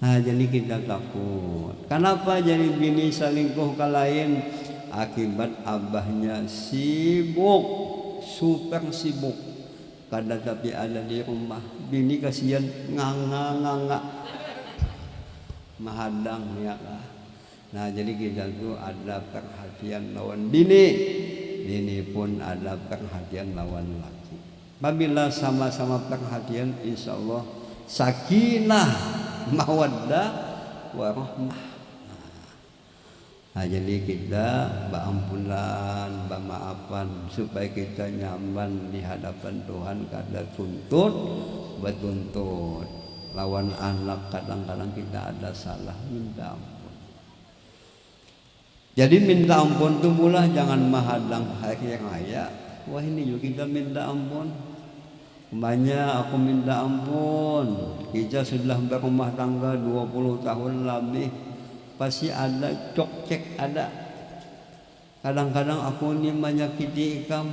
[SPEAKER 4] Nah jadi kita takut. Kenapa jadi bini selingkuh ke lain? Akibat abahnya sibuk, super sibuk. Kada tapi ada di rumah. Bini kasihan nganga mahadang ya kan. Nah jadi kita tuh ada perhatian lawan bini, bini pun ada perhatian lawan laki. Apabila sama-sama perhatian, insya Allah sakinah, mawaddah, warahmah. Nah jadi kita beampunan, bermaafan supaya kita nyaman di hadapan Tuhan. Kada tuntut, bertuntut. Lawan anak kadang-kadang kita ada salah, minta ampun. Jadi minta ampun itu pula jangan menghadang hari raya. Wah ini juga kita minta ampun. Umpamanya aku minta ampun, kita sudah berumah tangga 20 tahun lebih, pasti ada cok-cek ada. Kadang-kadang aku ini menyakiti ikam,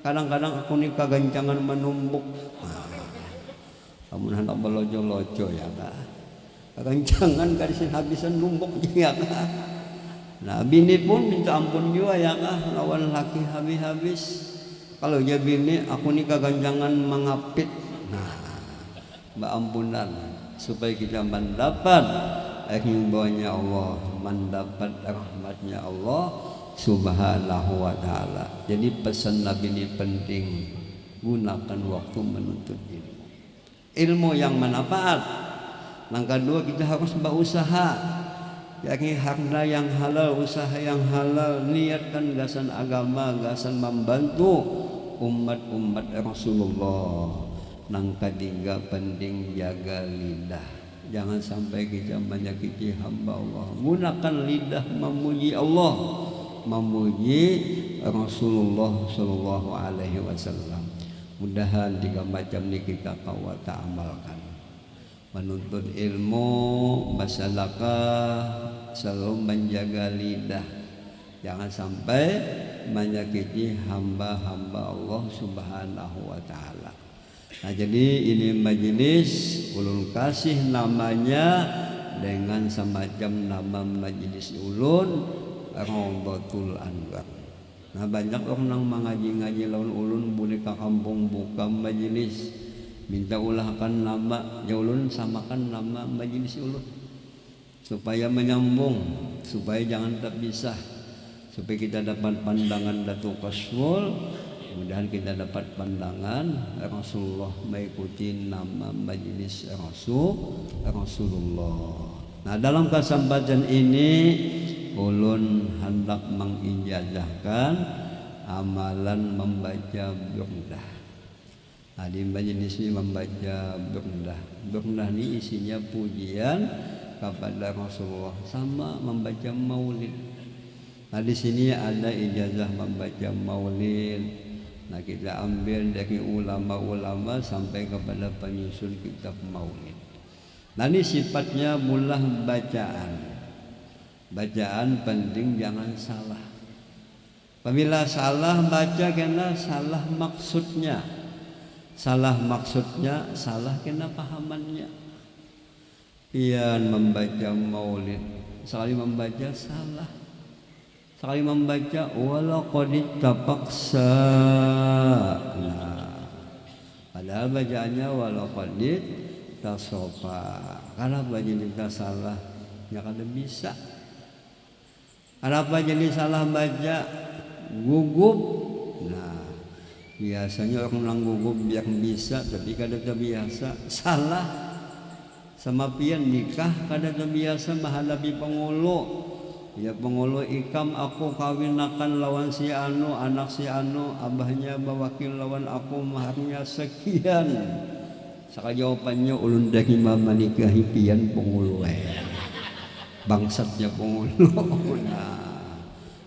[SPEAKER 4] kadang-kadang aku ini kegancangan menumbuk. Kamu hendak belojo-lojo ya kak. Kegancangan kadisin habisan numbuk ya kak. Nah bini pun minta ampun juga ya kak, lawan laki habis-habis. Kalau dia bini aku ini keganjangan mengapit. Nah mbak ampunan supaya kita mendapat himbauannya Allah, mendapat rahmatnya Allah subhanahu wa ta'ala. Jadi pesan Nabi ini penting, gunakan waktu menuntut ilmu, ilmu yang manfaat. Yang kedua kita harus berusaha, yakni harta yang halal, usaha yang halal, niatkan gasan agama, gasan membantu umat-umat Rasulullah. Yang ketiga penting jaga lidah, jangan sampai kita menyakiti hamba Allah. Gunakan lidah memuji Allah, memuji Rasulullah Sallallahu Alaihi Wasallam. Mudahan 3 macam ini kita kawata amalkan. Menuntut ilmu, masyarakat selalu menjaga lidah, jangan sampai menyakiti hamba-hamba Allah Subhanahu wa ta'ala. Nah jadi ini majelis ulun kasih namanya dengan semacam nama majelis ulun Raudhatul Anwar. Nah banyak orang yang mengaji-ngaji lawan ulun boleh ke kampung buka majelis, minta ulahkan nama ya ulun samakan nama majelis ulun supaya menyambung, supaya jangan terpisah, supaya kita dapat pandangan Datuk Kaswul. Mudah-mudahan kita dapat pandangan Rasulullah mengikuti nama majelis Rasulullah. Nah dalam kesempatan ini ulun hendak mengijazahkan amalan membaca burdah. Nah di majelis ini membaca burdah. Burdah ini isinya pujian kepada Rasulullah sama membaca maulid. Nah di sini ada ijazah membaca maulid. Nah kita ambil dari ulama-ulama sampai kepada penyusun kitab maulid. Nah ini sifatnya mulah bacaan. Bacaan penting jangan salah. Apabila salah baca kena salah maksudnya. Salah maksudnya, salah kena pahamannya. Pian membaca maulid, sekali membaca salah. Sekali membaca walaqad tapaksa. Nah, Padahal bacaannya walau qadid tasofa. Kenapa jadi kita salah? Ya kada bisa. Kenapa jadi salah baca? Gugup. Nah, biasanya orang gugup biar bisa, tapi kada terbiasa. Salah. Sama pian nikah kada terbiasa menghadapi pengulu. Ya pengulu ikam aku kawinakan lawan si anu, anak si anu, abahnya bawakil lawan aku maharnya sekian. Saka jawabannya ulun dari mama nikahi pian pengulu bangsatnya pengulu. Nah,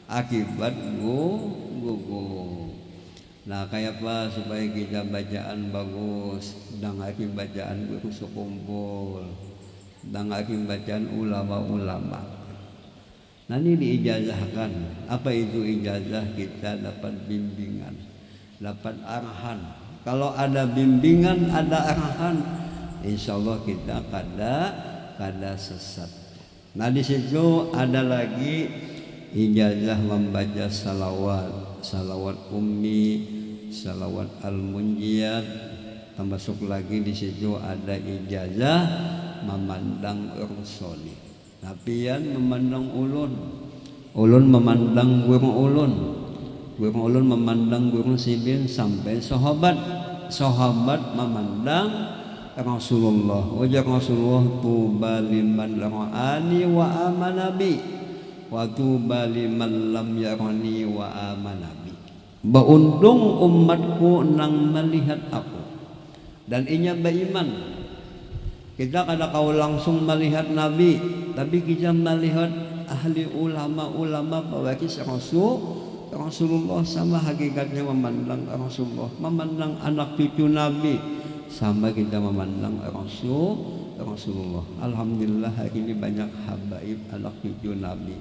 [SPEAKER 4] akibat gugup. Nah, kayak apa supaya kita bacaan bagus, dangaki bacaan guru sekumpul, dangaki bacaan ulama-ulama. Nah, ini diijazahkan. Apa itu ijazah? Kita dapat bimbingan, dapat arahan. Kalau ada bimbingan, ada arahan, insya Allah kita kada sesat. Nah, di situ ada lagi ijazah membaca salawat ummi, salawat al-munjiyat. Termasuk lagi di situ ada ijazah memandang ursoni. Napian memandang ulun memandang guru ulun memandang guru sibin sampai sahabat memandang Rasulullah. Wajah Rasulullah tuba liman ra'ani wa amanabi wa tuba liman lam yarani wa amanabi. Beruntung umatku nang melihat aku dan inya beriman. Kita kada kau langsung melihat Nabi, tapi kita melihat ahli ulama pewakil Rasulullah. Sama hakikatnya memandang Rasulullah, memandang anak cucu Nabi, sama kita memandang Rasulullah. Alhamdulillah hari ini banyak habaib anak cucu Nabi.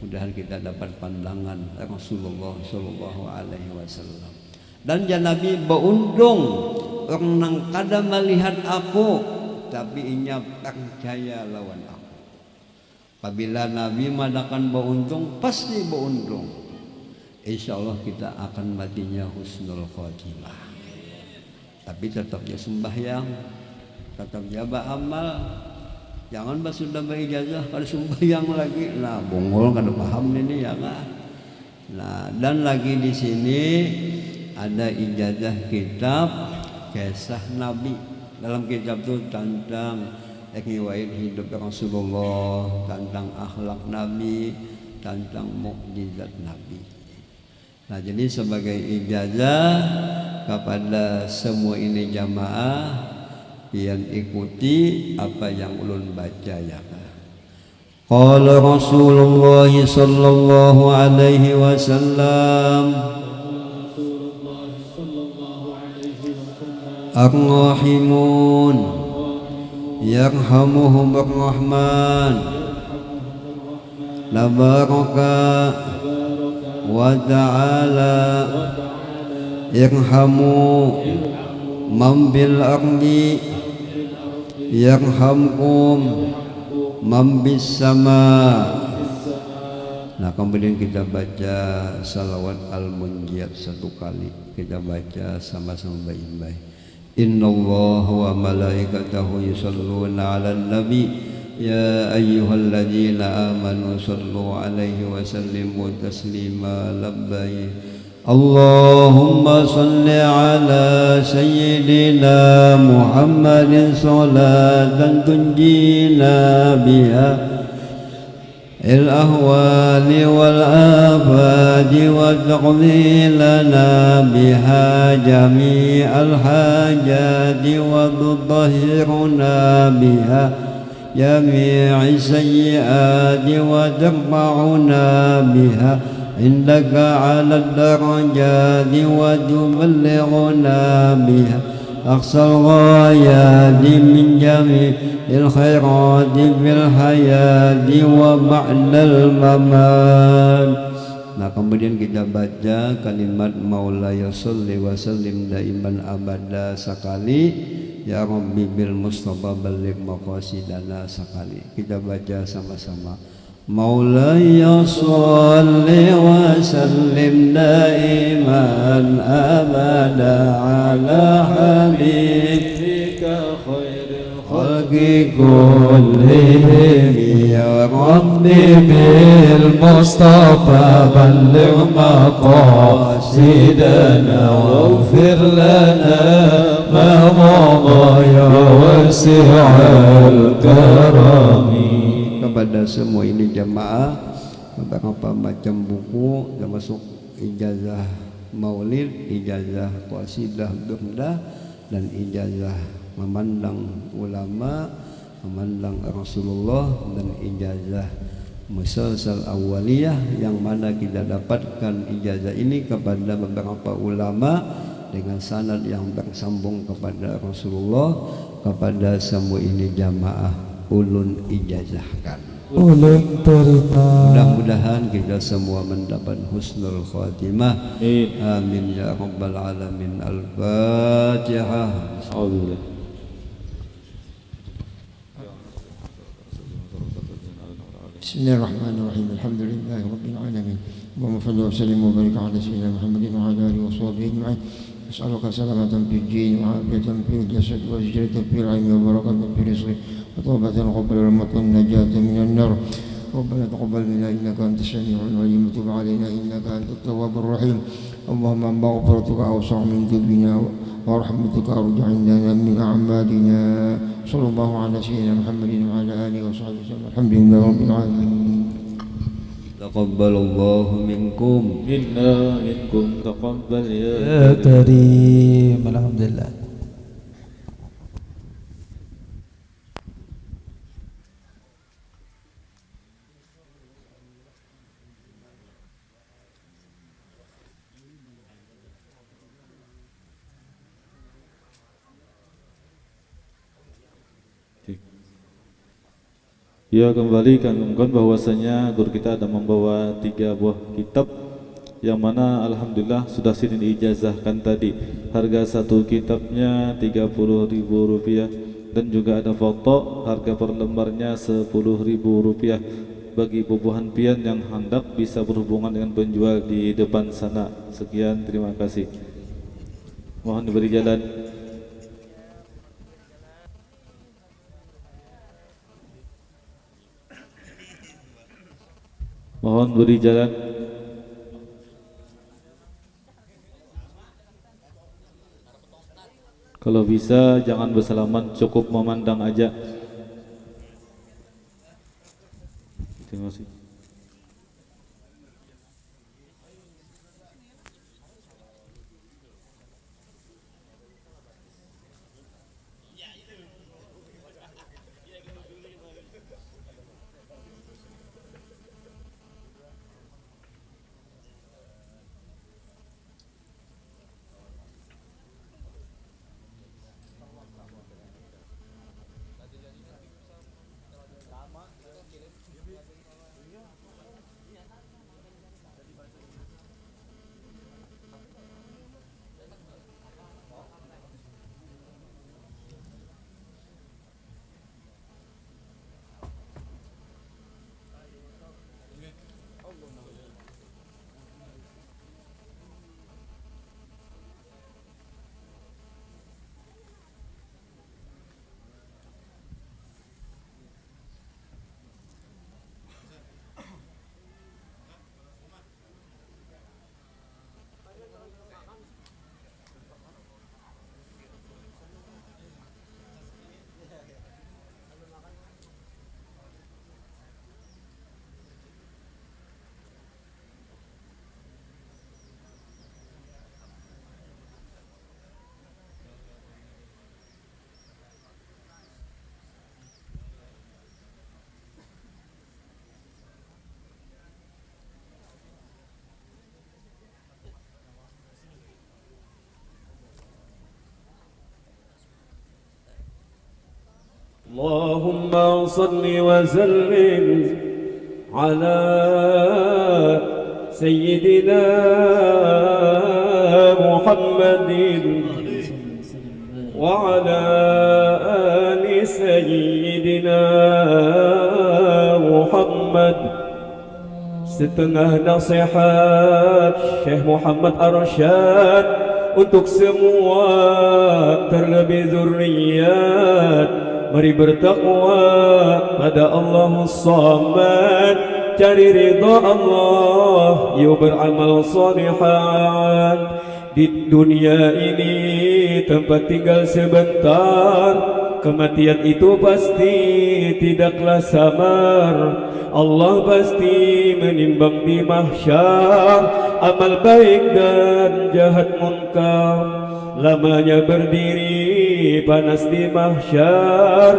[SPEAKER 4] Mudah-mudahan kita dapat pandangan Rasulullah Sallallahu Alaihi Wasallam. Dan ya Nabi beruntung orang nang kada melihat aku, tapi inya percaya lawan aku. Apabila Nabi madakan beruntung, pasti beruntung. Insya Allah kita akan matinya husnul khotimah. Tapi tetap ya sembahyang, tetap ya beramal. Jangan sudah berijazah kalau sembahyang lagi, nah bongol kada paham ini ya kan. Nah, dan lagi di sini ada ijazah kitab kisah Nabi. Dalam kitab itu tentang riwayat hidup Rasulullah, tentang akhlak Nabi, tentang mukjizat Nabi. Nah, jadi sebagai ijazah kepada semua ini jamaah yang ikuti apa yang ulun baca ya. Qala Rasulullah sallallahu alaihi wasallam Ar-Rahimun yarhamuhum ar-Rahman Tabaraka wa ta'ala irhamu man bil ardi yarhamkum man bis sama. Nah, kemudian kita baca salawat al-munjiyat satu kali. Kita baca sama-sama baik-baik. Innallaha wa malaikatahu yusholluna 'alan nabi ya ayyuhalladzina amanu shallu 'alaihi wa sallimu taslima. Labbaik Allahumma shalli 'ala sayyidina Muhammadin sholatan tunjina biha الأهوال والآفات وتقضي لنا بها جميع الحاجات وتطهرنا بها جميع السيئات وترفعنا بها عندك على الدرجات وتبلغنا بها أقصى الغايات من جميع الخيرات في الحياة وبعد الممات. Nah, kemudian kita baca kalimat Maulaya sholli wa sallim daiman abada sekali, ya Rabbi bil Mustafa balligh maqasidana sekali. Kita baca sama-sama. مولاي صل وسلم دائما أبدا على حبيبك خير الخلق كلهم يا ربي بالمصطفى بلغ مقاصدنا واغفر لنا ما مضى يا واسع الكرم. Kepada semua ini jamaah, beberapa macam buku termasuk ijazah maulid, ijazah qasidah burdah, dan ijazah memandang ulama, memandang Rasulullah, dan ijazah musalsal awaliyah, yang mana kita dapatkan ijazah ini kepada beberapa ulama dengan sanad yang bersambung kepada Rasulullah. Kepada semua ini jamaah ulun ijazahkan,
[SPEAKER 1] ulun terima.
[SPEAKER 4] Mudah-mudahan kita semua mendapat husnul khatimah. Amin ya rabbal alamin. Al-Fatihah.
[SPEAKER 5] Bismillahirrahmanirrahim. Alhamdulillahi rabbil alamin. Allahumma salli wa sallim wa barik ala sayyidina Muhammadin wa ala alihi wa sahbihi ajma'in. أسألك سلامة في الدين وعافية في الجسد وزجرة في العلم وبركة في الرزق وتوبة قبل الموت والنجاة من النار. ربنا تقبل منا إنك أنت السميع العليم وتب علينا إنك أنت التواب الرحيم. اللهم مغفرتك أوسع من ذنوبنا ورحمتك أرجع عندنا من أعمالنا. صلى الله على سيدنا محمد وعلى آله وصحبه وسلم. الحمد لله رب العالمين.
[SPEAKER 4] تقبل الله منكم
[SPEAKER 6] منا منكم تقبل
[SPEAKER 1] Ya Karim. Alhamdulillah.
[SPEAKER 6] Ya, kembali kandungkan bahwasanya guru kita ada membawa 3 buah kitab yang mana alhamdulillah sudah sini diijazahkan tadi. Harga satu kitabnya Rp30.000 dan juga ada foto, harga per lembarnya Rp10.000. Bagi bubuhan pian yang hendak bisa berhubungan dengan penjual di depan sana. Sekian, terima kasih. Mohon diberi jalan. Mohon beri jalan. Kalau bisa jangan bersalaman, cukup memandang aja. Terima kasih.
[SPEAKER 7] اللهم صل وسلم على سيدنا محمد وعلى آل سيدنا محمد setengah nasihat Syekh Muhammad Arsyad untuk semua terlebih zuriat. Mari bertakwa pada Allahus Samad, cari ridha Allah, yuk beramal salihan. Di dunia ini tempat tinggal sebentar, kematian itu pasti tidaklah samar. Allah pasti menimbang di mahsyar amal baik dan jahat munkar. Lamanya berdiri panas di mahsyar,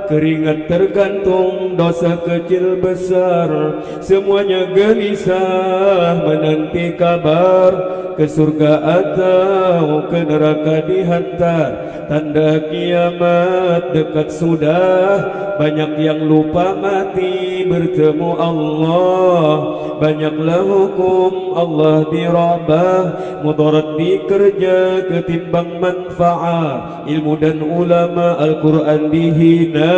[SPEAKER 7] keringat tergantung dosa kecil besar. Semuanya gelisah menanti kabar, ke surga atau ke neraka dihantar. Tanda kiamat dekat sudah, banyak yang lupa mati bertemu Allah. Banyaklah hukum Allah dirabah, mudarat dikerja ketimbang manfaat. Ilmu dan ulama Al-Quran dihina,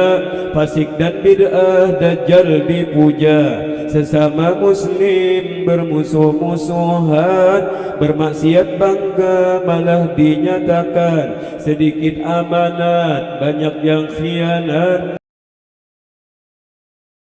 [SPEAKER 7] fasik dan bid'ah dajjal dipuja. Sesama muslim bermusuh-musuhan, bermaksiat bangga malah dinyatakan. Sedikit amanat banyak yang khianat,